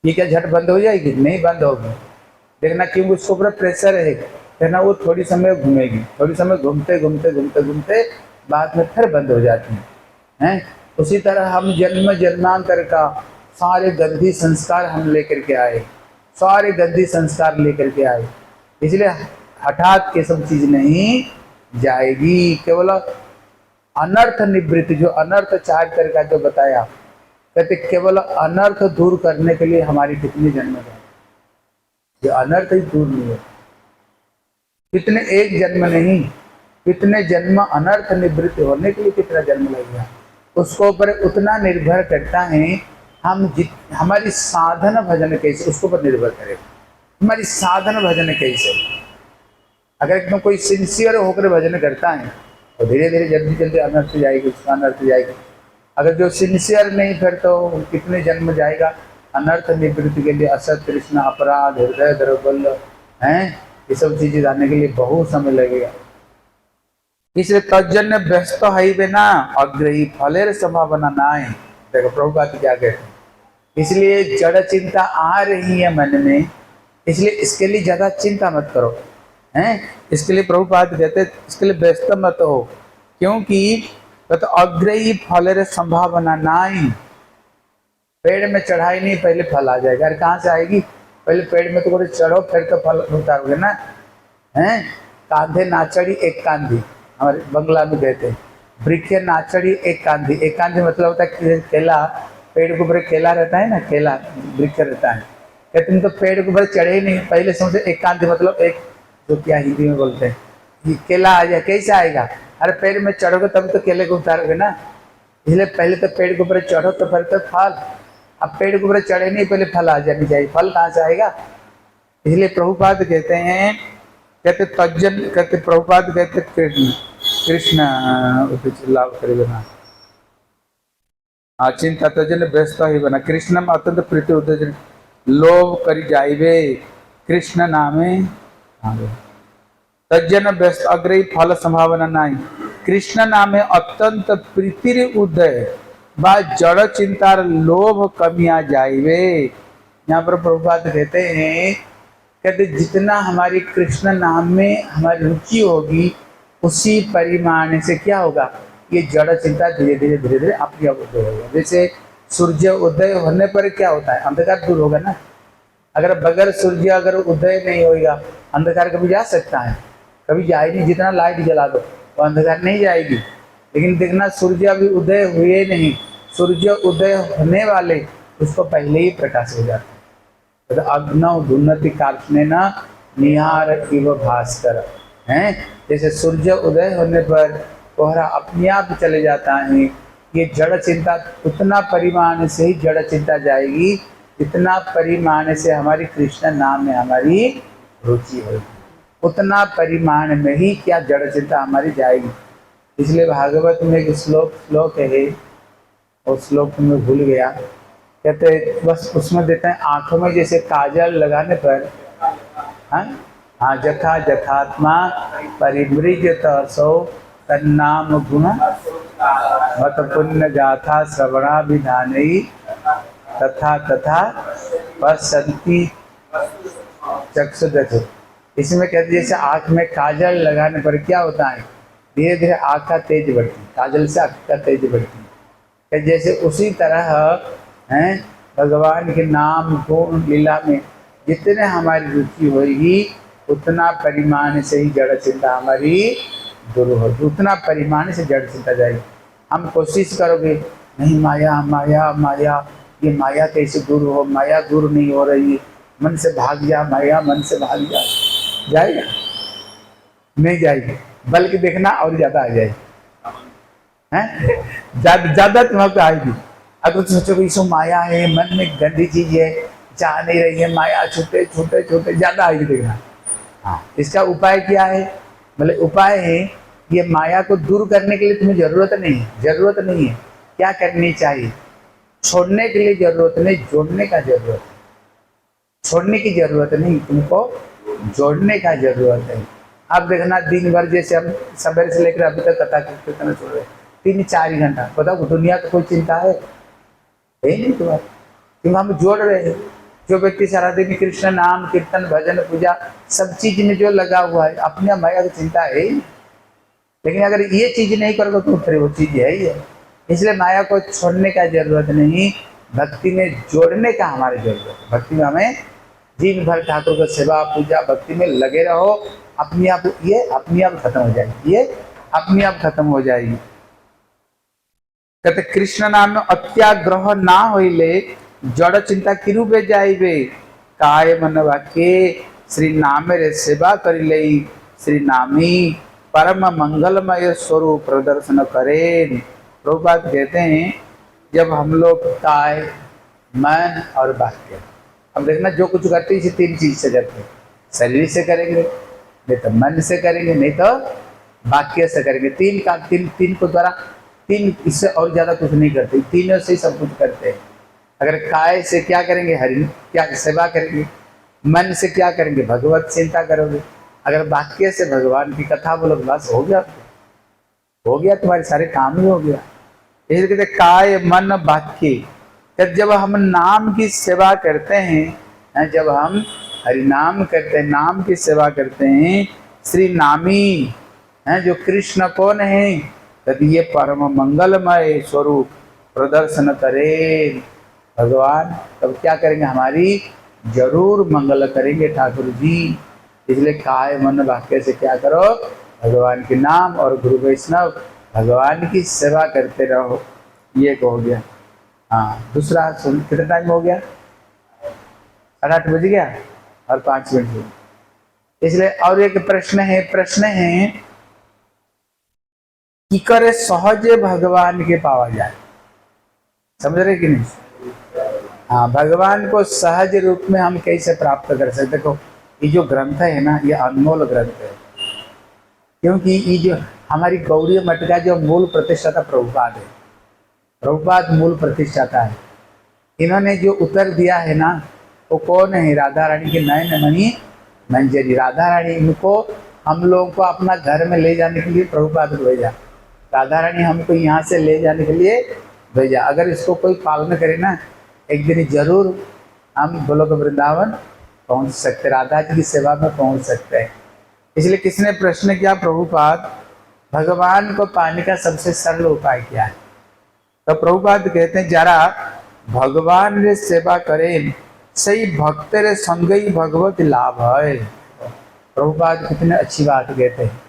ये क्या झट बंद हो जाएगी? नहीं बंद होगी। देखना, क्योंकि उसके ऊपर प्रेशर है, देखना वो थोड़ी समय घूमेगी, थोड़ी समय घूमते घूमते घूमते घूमते बाद में फिर बंद हो जाती हैं। उसी तरह हम जन्म जन्मांतर का सारे गंदी संस्कार हम लेकर के आए, सारे गंदी संस्कार लेकर के आए, इसलिए हठात के सब चीज नहीं जाएगी। केवल अनर्थ निवृत्ति, जो अनर्थ 4 तरह का जो बताया, कहते केवल अनर्थ दूर करने के लिए हमारी कितनी जन्म है, जो अनर्थ ही दूर नहीं है, कितने एक जन्म नहीं, कितने जन्म अनर्थ निवृत्ति होने के लिए कितना जन्म लगेगा, उसको ऊपर उतना निर्भर करता है हम हमारी साधन भजन कैसे, उसके ऊपर निर्भर करेगा हमारी साधन भजन कैसे। अगर एकदम कोई सिंसियर होकर भजन करता है तो धीरे धीरे जल्दी जल्दी अनर्थ जाएगी, उसका अनर्थ जाएगी। अगर जो सिंसियर नहीं, फिर तो कितने जन्म जाएगा अनर्थ निवृत्ति के लिए। असत तृष्णा अपराध हृदय दुर्बल हैं, ये सब चीजें जानने के लिए बहुत समय लगेगा। इसलिए तजन्य व्यस्त है ना अग्रही फलेर संभावना ना है। देखो प्रभुपाद क्या कहते हैं, इसलिए जड़ चिंता आ रही है मन में, इसलिए इसके लिए ज्यादा चिंता मत करो। हैं। इसके लिए प्रभुपाद कहते हैं इसके लिए व्यस्त मत हो, क्योंकि तो अग्रही फल रे संभावना नहीं। पेड़ में चढ़ाई नहीं, पहले फल आ जाएगा। अरे कहाँ से आएगी? पहले पेड़ में तो चढ़ो फिर तो फल उतारोगे ना। हैं, कांधे नाचड़ी एक कांधी, हमारे बंगला में कहते हैं। वृक्ष नाचड़ी एक कांधी, एक कांधी मतलब होता है केला, पेड़ के ऊपर केला रहता है ना, केला वृक्ष रहता है। क्या तुम तो पेड़ के ऊपर चढ़े ही नहीं, पहले समझे एक कांधी मतलब एक, जो क्या हिंदी में बोलते हैं, ये केला आ जाए, कैसे आएगा? अरे पेड़ में चढ़ोगे तब तो केले को उतारोगे ना, इसलिए पहले तो पेड़ के ऊपर चढ़ो तो फिर तो फल। अब पेड़ के ऊपर चढ़े नहीं, पहले फल आ जानी चाहिए, फल कहाँ से आएगा? इसलिए प्रभुपाद कहते हैं, कहते तज्जन, कहते प्रभुपाद कहते कृष्ण कृष्ण लाभ करेगा चिंता तजन व्यस्त ही बना कृष्ण में अत्यंत प्रीति उदजन लोभ करी जाइबे कृष्ण नामे तजन व्यस्त अग्रही फल संभावना नहीं। कृष्ण नामे अत्यंत प्रीति उदय बा जड़ चिंता लोभ कमिया जाइबे। यहाँ पर प्रभुपाद कहते हैं, कहते जितना हमारी कृष्ण नाम में हमारी रुचि होगी उसी परिमाण से क्या होगा, ये जड़ चिंता धीरे धीरे धीरे धीरे अपने आप उदय होगा। जैसे सूर्य उदय होने पर क्या होता है, अंधकार दूर होगा ना। अगर बगैर सूर्य अगर उदय नहीं होगा, अंधकार कभी जा सकता है? कभी जाए नहीं। जितना लाइट जला दो वो अंधकार नहीं जाएगी। लेकिन देखना सूर्य अभी उदय हुए नहीं, सूर्य उदय होने वाले उसको पहले ही प्रकाश हो जाता है। तो अग्नौ दुन्नति कार्ष्णेन निहार इव भास्कर हैं। जैसे सूर्य उदय होने पर कोहरा अपने आप चले जाता है। ये जड़ चिंता उतना परिमाण से ही जड़ चिंता जाएगी जितना परिमाण से हमारी कृष्ण नाम में हमारी रुचि होगी, उतना परिमाण में ही क्या जड़ चिंता हमारी जाएगी। इसलिए भागवत में एक श्लोक है, उस श्लोक में भूल गया, कहते बस उसमें देते हैं आंखों में जैसे काजल लगाने पर हाँ जथा जथात्मा परिमृजत सौ तन्नाम गुण मत पुण्य गाथा श्रवणाभिधान तथा तथा पश्यन्ति चक्षुदथ। इसमें कहते जैसे आँख में काजल लगाने पर क्या होता है, धीरे धीरे आँख का तेज बढ़ती, काजल से आँख का तेज बढ़ती है। जैसे उसी तरह हैं भगवान के नाम गुण लीला में जितने हमारी रुचि होगी उतना परिमाण से ही जड़ चिंता हमारी दूर होगी, उतना परिमाण से जड़ चिंता जाएगी। हम कोशिश करोगे नहीं माया माया माया, ये माया कैसे दूर हो, माया दूर नहीं हो रही है, मन से भाग जा माया, मन से भाग जा, जाएगा नहीं जाएगी, बल्कि देखना और ज्यादा आ जाएगी, हैं ज्यादा तुम्हारे आएगी। अगर तुम सोचोगे इसमें माया है, मन में गंदी चीज है, चाह नहीं रही है, माया छोटे छोटे छोटे ज्यादा आएगी देखना। हाँ, इसका उपाय क्या है? मतलब उपाय है ये माया को दूर करने के लिए तुम्हें जरूरत नहीं है। क्या करनी चाहिए? छोड़ने के लिए जरूरत नहीं, जोड़ने का जरूरत है। छोड़ने की जरूरत नहीं, तुमको जोड़ने का जरूरत है। अब देखना दिन भर जैसे हम सवेरे से लेकर अभी तक कथा कीर्तन छोड़ रहे 3-4 घंटा, बताओ दुनिया का कोई चिंता है नहीं तुम्हारा, क्योंकि हम जोड़ रहे हैं। जो व्यक्ति सारा दिन कृष्ण नाम कीर्तन भजन पूजा सब चीज में जो लगा हुआ है, अपने माया की चिंता है ही। लेकिन अगर ये चीज नहीं करोगे तो फिर वो चीज है ही है। इसलिए माया को छोड़ने का जरूरत नहीं, भक्ति में जोड़ने का हमारी जरूरत है। भक्ति में हमें दिन भर ठाकुर का सेवा पूजा भक्ति में लगे रहो, अपने आप ये अपने आप खत्म हो जाएगी, ये अपने आप खत्म हो जाएगी। कहते कृष्ण नाम में अत्याग्रह ना होइले जड़ चिंता कि रूपे जाइबे, काय मन वाक्य श्री नामे रे सेवा करिले श्री नामी परम मंगलमय स्वरूप प्रदर्शन करें। प्रभुपाद कहते हैं जब हम लोग काय मन और वाक्य, अब देखना जो कुछ करते हैं इसे 3 चीज से करते हैं, शरीर से करेंगे, नहीं तो मन से करेंगे, नहीं तो वाक्य से करेंगे। 3 को द्वारा 3, इससे और ज्यादा कुछ नहीं करते, तीनों से सब कुछ करते हैं। अगर काय से क्या करेंगे, हरि क्या सेवा करेंगे, मन से क्या करेंगे, भगवत चिंता करोगे, अगर वाक्य से भगवान की कथा बोलोगे, बस हो गया तुम्हारे सारे काम ही हो गया। इसलिए कहते काय मन वाक्य, जब हम नाम की सेवा करते हैं, जब हम हरि नाम करते हैं, नाम की सेवा करते हैं, श्री नामी हैं जो कृष्ण कौन है, कहते ये परम मंगलमय स्वरूप प्रदर्शन करे भगवान, तब क्या करेंगे, हमारी जरूर मंगल करेंगे ठाकुर जी। इसलिए काय मन वाक्य से क्या करो, भगवान के नाम और गुरु वैष्णव भगवान की सेवा करते रहो। ये हो गया। हाँ, दूसरा सुन, कितना टाइम हो गया, 8:30 बज गया और 5 मिनट हुए। इसलिए और एक प्रश्न है कि करे सहज भगवान के पावा जाए, समझ रहे कि नहीं। हाँ, भगवान को सहज रूप में हम कैसे प्राप्त कर सकते। देखो ये जो ग्रंथ है ना, ये अनमोल ग्रंथ है, क्योंकि ये जो हमारी गौड़ी मठ का जो मूल प्रतिष्ठाता प्रभुपाद है, प्रभुपाद मूल प्रतिष्ठाता है। इन्होंने जो उत्तर दिया है ना, वो कौन है, राधा रानी के नयन मणि मंजरी। राधा रानी, इनको हम लोगों को अपना घर में ले जाने के लिए प्रभुपाद को भेजा, राधा रानी हमको यहाँ से ले जाने के लिए भेजा। अगर इसको कोई पालन करे ना, एक दिन जरूर हम गोलोक वृंदावन पहुँच सकते, राधा जी की सेवा में पहुँच सकते हैं। इसलिए किसने प्रश्न किया, प्रभुपाद भगवान को पाने का सबसे सरल उपाय क्या है। तो प्रभुपाद कहते हैं, जरा भगवान रे सेवा करें, सही भक्त रे संग ही भगवत लाभ है। प्रभुपाद कितने अच्छी बात कहते हैं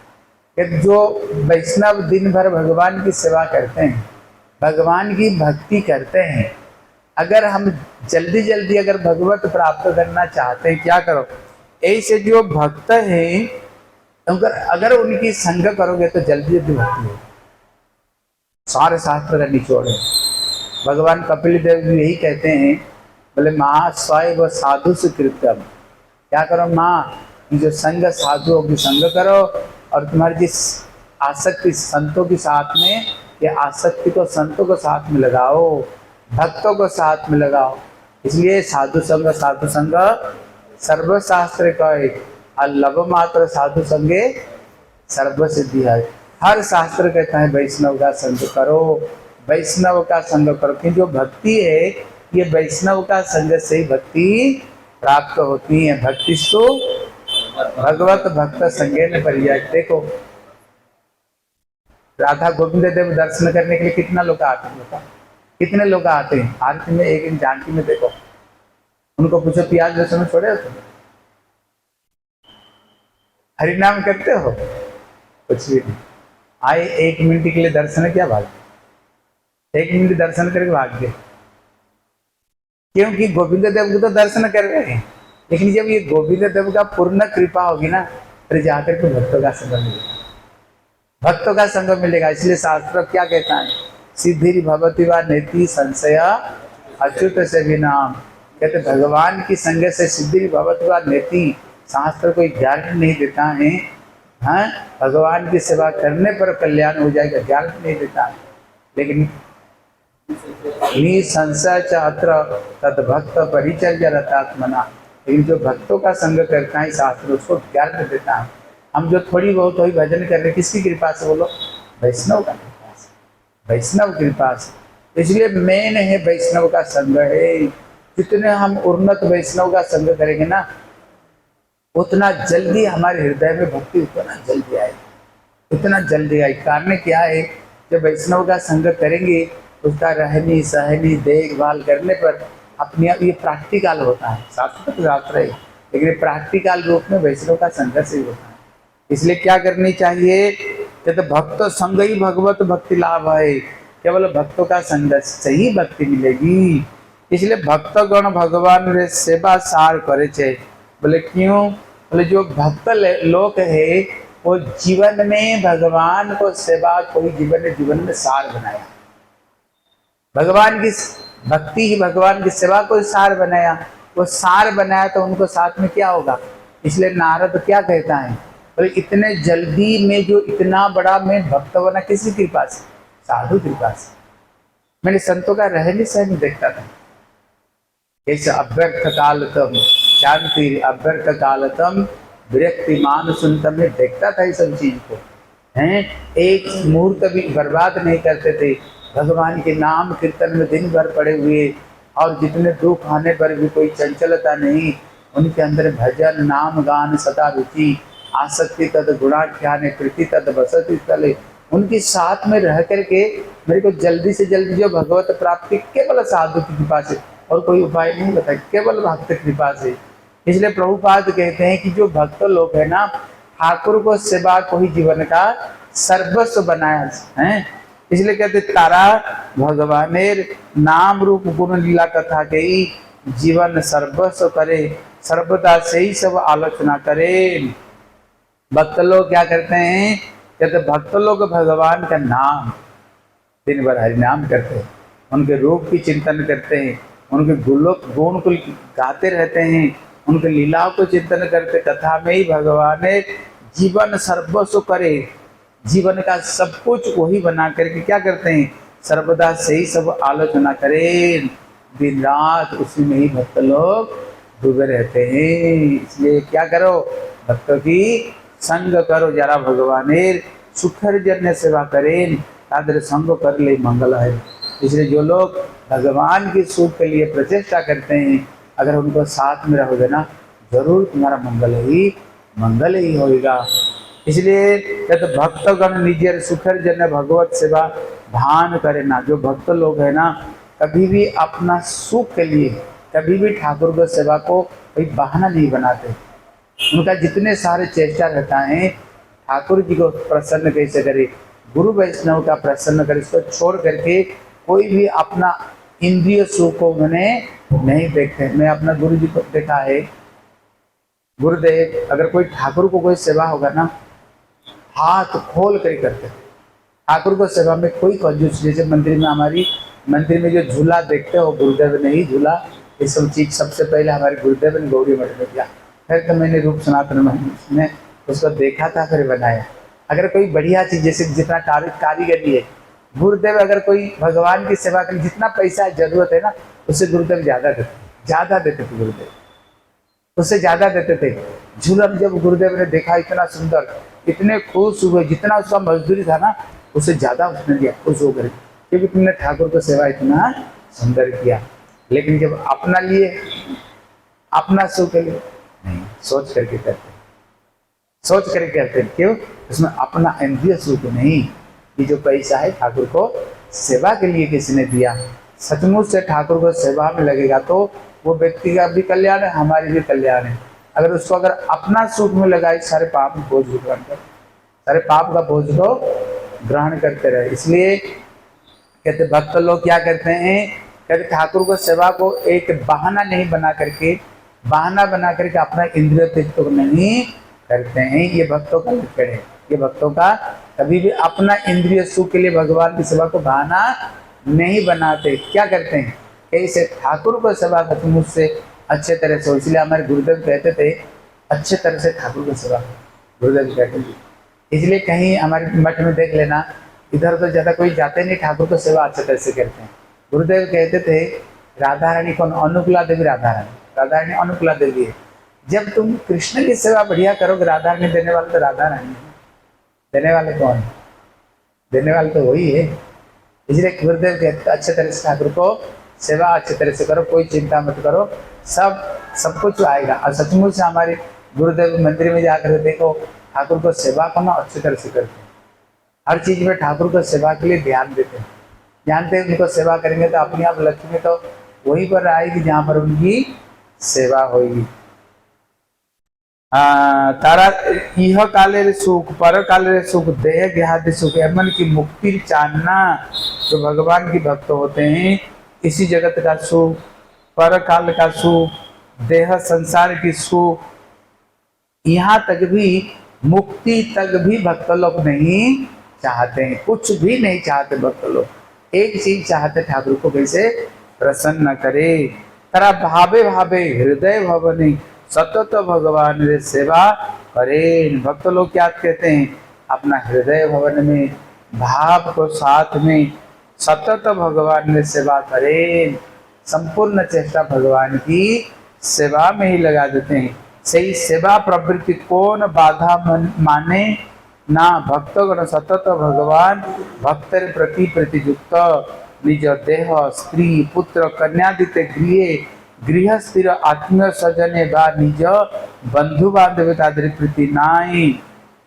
कि जो वैष्णव दिन भर भगवान की सेवा करते हैं, भगवान की भक्ति करते हैं, अगर हम जल्दी जल्दी अगर भगवत प्राप्त करना चाहते हैं, क्या करो, ऐसे जो भक्त हैं अगर उनकी संग करोगे तो जल्दी जल्दी भक्ति हो। सारे शास्त्र का निचोड़ है। भगवान कपिल देव जी यही कहते हैं, बोले माँ स्वयं साधु से कृत्यम, क्या करो माँ, जो संग साधुओं की संग करो, और तुम्हारी जिस आसक्ति संतों के साथ में, ये आसक्ति को संतों को साथ में लगाओ, भक्तों को साथ में लगाओ। इसलिए साधु संग सर्वशास्त्र का एक लव मात्र साधु संगे सर्व सिद्धि है। हर शास्त्र कहता है वैष्णव का संग करो, वैष्णव का संग करो, कि जो भक्ति है ये वैष्णव का संग से ही भक्ति प्राप्त होती है। भक्ति तो भगवत भक्त संगे न परिया। देखो राधा गोविंद देव दर्शन करने के लिए कितना लोग आते हैं, कितने लोग आते हैं। आरती में एक जानकी में देखो, उनको पूछो प्याज लहसुन छोड़े हो तुम, हरिनाम करते हो, कुछ भी नहीं। आए 1 मिनट के लिए दर्शन किया, भाग, 1 मिनट दर्शन करके भाग गए, क्योंकि गोविंद देव को तो दर्शन कर रहे हैं, लेकिन जब ये गोविंद देव का पूर्ण कृपा होगी ना, फिर जाकर के भक्तों का संग मिलेगा, भक्तों का संग मिलेगा। इसलिए शास्त्र क्या कहता है, सिद्धि भवति वा नेति संशय अच्युत से भी नाम। कहते भगवान की संग से सिद्धि भवति वा नेति, शास्त्र कोई गारंटी नहीं देता है। हाँ, भगवान की सेवा करने पर कल्याण हो जाएगा, गारंटी नहीं देता है, लेकिन संशय चात्र तद भक्त परिचर्या रतात्मना, लेकिन जो भक्तों का संग करता है शास्त्र उसको गारंटी देता है। हम जो थोड़ी बहुत वही भजन कर रहे, किसकी कृपा से बोलो, वैष्णव का कृपा से, वैष्णव कृपा से। इसलिए मेन है वैष्णव का संग है। जितने हम उन्नत वैष्णव का संग करेंगे ना, उतना जल्दी हमारे हृदय में भक्ति उतना जल्दी आएगी, उतना जल्दी आएगी। कारण क्या है, जब वैष्णव का संग करेंगे उसका रहनी सहनी देखभाल करने पर अपने आप ये प्रैक्टिकल होता है। शास्त्र तो शास्त्र है, लेकिन प्रैक्टिकल रूप में वैष्णव का संघर्ष ही होता है। इसलिए क्या करनी चाहिए, तो भक्त संग ही भगवत भक्ति लाभ है। केवल भक्तों का संघर्ष से ही भक्ति मिलेगी। इसलिए भक्तगण भगवान रे सेवा सार करे छे। बोले क्यों, बोले जो भक्त लोग है वो जीवन में भगवान को सेवा को जीवन में सार बनाया। भगवान की भक्ति ही भगवान की सेवा को सार बनाया। वो सार बनाया तो उनको साथ में क्या होगा। इसलिए नारद क्या कहता है, बोले इतने जल्दी में जो इतना बड़ा मैं भक्त बना किसी कृपा से, साधु कृपा से। मैंने संतों का रहनी सहनी देखता था, ऐसे अभ्यर्थ कालतम शांति अभ्यर्थ कालतम विरक्ति मान सुनतम में देखता था। इस सब चीज को हैं, एक मुहूर्त भी बर्बाद नहीं करते थे। भगवान के नाम कीर्तन में दिन भर पड़े हुए, और जितने दुख आने पर भी कोई चंचलता नहीं, उनके अंदर भजन नाम गान सदा रुचि, आसक्ति तद गुणाख्यान प्रीति तद बसति तले। उनके साथ में रह करके मेरे को जल्दी से जल्दी जो भगवत प्राप्ति केवल साधु की कृपा से, और कोई उपाय नहीं बताया, केवल भक्त कृपा से। इसलिए प्रभुपाद कहते हैं कि जो भक्त लोग है ना, ठाकुर को सेवा को ही जीवन का सर्वस्व बनाया है। इसलिए कहते तारा भगवानेर नाम रूप गुण लीला कथा के ही जीवन सर्वस्व करे, सर्वदा से ही सब आलोचना करे। भक्त लोग क्या करते हैं, कहते भक्त लोग भगवान का नाम दिन भर हरि नाम करते हैं, उनके रूप की चिंतन करते हैं, उनके गुण को गाते रहते हैं, उनके लीलाओं को चिंतन करते, कथा में ही भगवान ने जीवन सर्वस्व करे, जीवन का सब कुछ वही बना करके क्या करते हैं, सर्वदा से ही सब आलोचना करें, दिन रात उसी में ही भक्त लोग डूबे रहते हैं। इसलिए क्या करो, भक्तों की संग करो, जरा भगवानेर सुखर जन्य सेवा करें, तादर संग कर ले मंगल है। इसलिए जो लोग भगवान के सुख के लिए प्रचेष्टा करते हैं, अगर उनको साथ में रहोगे ना, जरूर तुम्हारा मंगल ही होगा। इसलिए कहते भक्तगण निजर सुखर जन भगवत सेवा भान करे ना। जो भक्त लोग है ना, कभी भी अपना सुख के लिए कभी भी ठाकुर को सेवा को कोई बहाना नहीं बनाते। उनका जितने सारे चेष्टा रहता है, ठाकुर जी को प्रसन्न कैसे करे, गुरु वैष्णव का प्रसन्न करे, इसको छोड़ करके कोई भी अपना इंद्रिय सुख को उन्होंने नहीं देखते। मैं अपना गुरु जी को देखा है, गुरुदेव अगर कोई ठाकुर को कोई सेवा होगा ना, हाथ खोल कर करते। ठाकुर को सेवा में कोई कंजूस, जैसे मंदिर में हमारी मंदिर में जो झूला देखते हो, गुरुदेव ने ही झूला ये सब चीज सबसे पहले हमारे गुरुदेव ने गौरी मठ में किया, फिर तो मैंने रूप सनातन में उसको देखा था, फिर बनाया। अगर कोई बढ़िया चीज, जैसे जितना कारीगरी है, गुरुदेव अगर कोई भगवान की सेवा के लिए जितना पैसा जरूरत है ना, उससे गुरुदेव ज्यादा देते थे गुरुदेव, उससे ज्यादा देते थे। झूलन जब गुरुदेव ने देखा इतना सुंदर, इतने खुश हुए, जितना उसका मजदूरी था ना उससे ज्यादा उसने दिया, खुश होकर, क्योंकि तुमने ठाकुर को सेवा इतना सुंदर किया। लेकिन जब अपना लिए, अपना सुख के लिए नहीं, सोच करके करते, क्यों, उसमें अपना इंद्रिय सुख नहीं, कि जो पैसा है ठाकुर को सेवा के लिए किसी ने दिया, सचमुच से ठाकुर को सेवा में लगेगा तो वो व्यक्ति का भी कल्याण है, हमारी भी कल्याण है। अगर उसको अगर अपना सुख में लगाए, सारे पाप बोझ ग्रहण कर, सारे पाप का बोझ को ग्रहण करते रहे। इसलिए कहते भक्त लोग क्या करते हैं, कहते ठाकुर को सेवा को एक बहाना नहीं बना करके अपना इंद्रिय त्यक्त को नहीं करते हैं। ये भक्तों का लक्षण है। ये भक्तों का कभी भी अपना इंद्रिय सुख के लिए भगवान की सेवा को बहाना नहीं बनाते। क्या करते हैं, ऐसे ठाकुर को सेवा करते मुझसे अच्छे तरह से। इसलिए हमारे गुरुदेव कहते थे अच्छे तरह से ठाकुर को सेवा, गुरुदेव कहते थे। इसलिए कहीं हमारे मठ में देख लेना, इधर तो ज़्यादा कोई जाते नहीं, ठाकुर को सेवा अच्छे तरह से करते हैं। गुरुदेव कहते थे राधा रानी कौन, अनुकूला देवी राधा रानी अनुकूला देवी है। जब तुम कृष्ण की सेवा बढ़िया करोगे, राधा रानी देने वाले तो राधा रानी है, देने वाले कौन, देने वाले तो वही है। इसलिए गुरुदेव कहते अच्छे तरह से ठाकुर को सेवा अच्छे तरह से करो, कोई चिंता मत करो, सब कुछ आएगा। और सचमुच से हमारे गुरुदेव मंदिर में जाकर देखो, ठाकुर को सेवा करना अच्छी तरह से करते हैं। हर चीज में ठाकुर को सेवा के लिए ध्यान देते हैं, जानते हैं उनको सेवा करेंगे तो अपने आप लक्ष्मी तो वहीं पर आएगी जहाँ पर उनकी सेवा होगी। तारा यह काले सुख पर काले सुख देह देहादि सुख, मन की मुक्ति जानना। जो भगवान के भक्त होते हैं, इसी जगत का सुख, पर काल का सुख, देह संसार की सुख, यहाँ तक भी मुक्ति तक भी भक्त लोग नहीं चाहते हैं, कुछ भी नहीं चाहते भक्त लोग। एक चीज चाहते, ठाकुर को कैसे प्रसन्न करे। तरा भावे भावे हृदय भवनी सतत भगवान रे सेवा करें। भक्त लोग क्या कहते हैं, अपना हृदय भवन में भाव को साथ में सतत भगवान रे सेवा करें। संपूर्ण चेष्टा भगवान की सेवा में ही लगा देते हैं। सही सेवा प्रवृत्ति कौन बाधा माने ना, भक्तगण सतत भगवान भक्तर प्रति प्रतियुक्त निज देह स्त्री पुत्र कन्यादित गृह गृहस्थिर आत्मीय स्वजने बा निज बंधु बांधव तादरी प्रीति नाई।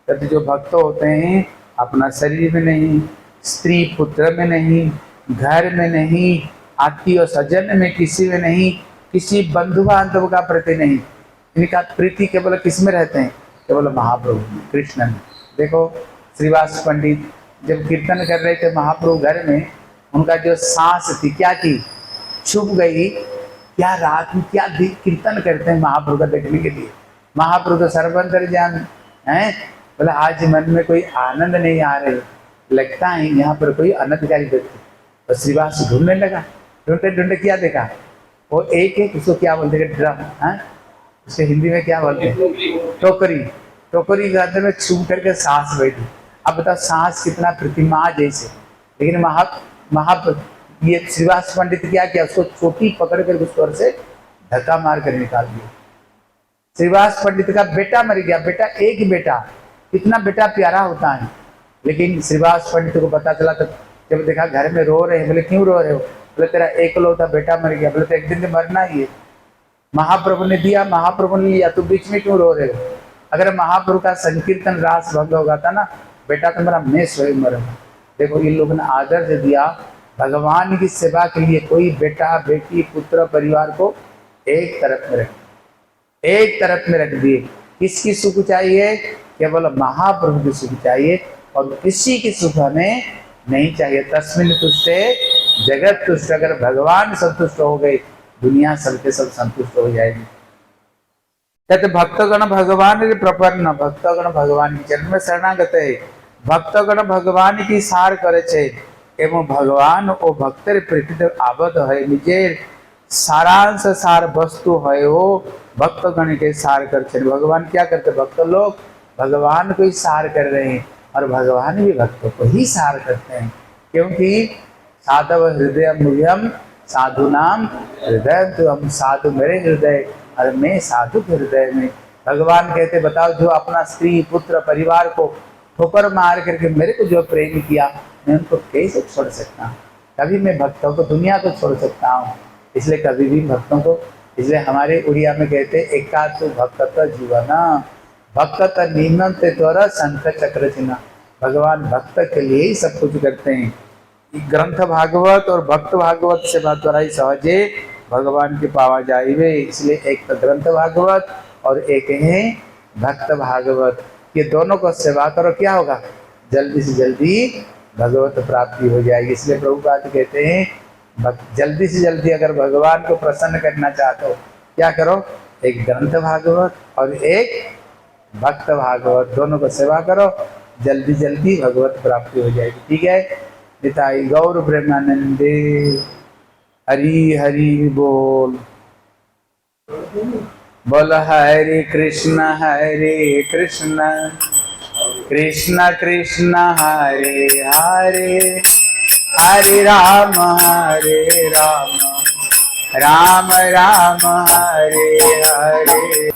कहते जो भक्त होते हैं अपना शरीर में नहीं, स्त्री पुत्र में नहीं, घर में नहीं, आत्मीय स्वजन में किसी में नहीं, किसी बंधु बांधव का प्रति नहीं। इनका प्रीति केवल किस में रहते हैं? केवल महाप्रभु कृष्ण में। देखो श्रीवास पंडित जब कीर्तन कर रहे थे महाप्रभु घर में, उनका जो सांस थी क्या थी? छुप गई। क्या रात में क्या कीर्तन करते हैं महाप्रभु का देखने के लिए। महाप्रभु तो सर्वंतर्यामी हैं। बोले आज मन में कोई आनंद नहीं आ रहे, लगता है यहाँ पर कोई अनधिकारी व्यक्ति। तो श्रीवास ढूंढने लगा, ढूंढते ढूंढते क्या देखा? वो एक उसको क्या बोलते हैं? ड्रम है, उसे हिंदी में क्या बोलते हैं? टोकरी। टोकरी के अंदर में छुप करके सांस बैठी। अब बताओ सांस कितना प्रतिमा जैसे। लेकिन ये श्रीवास पंडित क्या किया? उसको चोटी पकड़ कर स्वर से धक्का मार कर निकाल दिया। श्रीवास पंडित का बेटा मर गया। बेटा एक ही बेटा, कितना बेटा प्यारा होता है। लेकिन श्रीवास पंडित को पता चला तो जब देखा घर में रो रहे हैं। बोले क्यों रो रहे हो? बोले तेरा एकलौता बेटा मर गया। बोले तो एक दिन तो मरना ही है। महाप्रभु ने दिया, महाप्रभु ने लिया, तो बीच में क्यों रो रहे हो? अगर महाप्रभु का संकीर्तन रास भंग होगा था ना, बेटा तो मेरा मैं स्वयं मरूंगा। देखो इन लोगों ने आदर्श दिया। भगवान की सेवा के लिए कोई बेटा बेटी पुत्र परिवार को एक तरफ में रख दिए। किसकी सुख चाहिए? केवल महाप्रभु की सुख चाहिए, और किसी की सुख हमें नहीं चाहिए। तस्मिन तुष्टे जगत तुष्ट। अगर भगवान संतुष्ट हो गए, दुनिया सबके सब संतुष्ट हो जाएगी। कहते भक्तगण भगवान प्रपन्न। भक्तगण भगवान की चरण में शरणागत है। भक्तगण भगवान की सार करे छे, एवं भगवान ओ भक्तर प्रीति आबद्ध है। निजे सारांश सार वस्तु है वो भक्तगण के सार करते। भगवान क्या करते? भक्त लोग भगवान को ही सार कर रहे हैं, और भगवान भी भक्तों को ही सार करते हैं। क्योंकि साधव हृदय मुह्यम साधु नाम हृदय, तो हम साधु मेरे हृदय और मैं साधु के हृदय में। भगवान कहते बताओ जो अपना स्त्री पुत्र परिवार को ठोकर मार करके मेरे को जो प्रेम किया, मैं उनको कैसे छोड़ सकता हूँ? कभी मैं भक्तों को दुनिया को छोड़ सकता हूँ? इसलिए कभी भी भक्तों को, इसलिए हमारे उड़िया में कहते एकातु भक्त जीवन भक्त निमंत द्वारा शंख चक्र चिन्ह। भगवान भक्त के लिए ही सब कुछ करते हैं। ग्रंथ भागवत और भक्त भागवत सेवा द्वारा ही सहजे भगवान के पावा जाइवे। इसलिए एक तो ग्रंथ भागवत और एक है भक्त भागवत। ये दोनों को सेवा करो, क्या होगा? जल्दी से जल्दी भगवत प्राप्ति हो जाएगी। इसलिए प्रभुपाद कहते हैं जल्दी से जल्दी अगर भगवान को प्रसन्न करना चाहते हो, क्या करो? एक ग्रंथ भागवत और एक भक्त भागवत, दोनों को सेवा करो, जल्दी जल्दी भगवत प्राप्ति हो जाएगी। ठीक है। निताई गौर प्रेमानंदे। हरि हरि बोल। बोल हरे कृष्ण कृष्ण कृष्ण हरे हरे, हरे राम राम राम हरे हरे।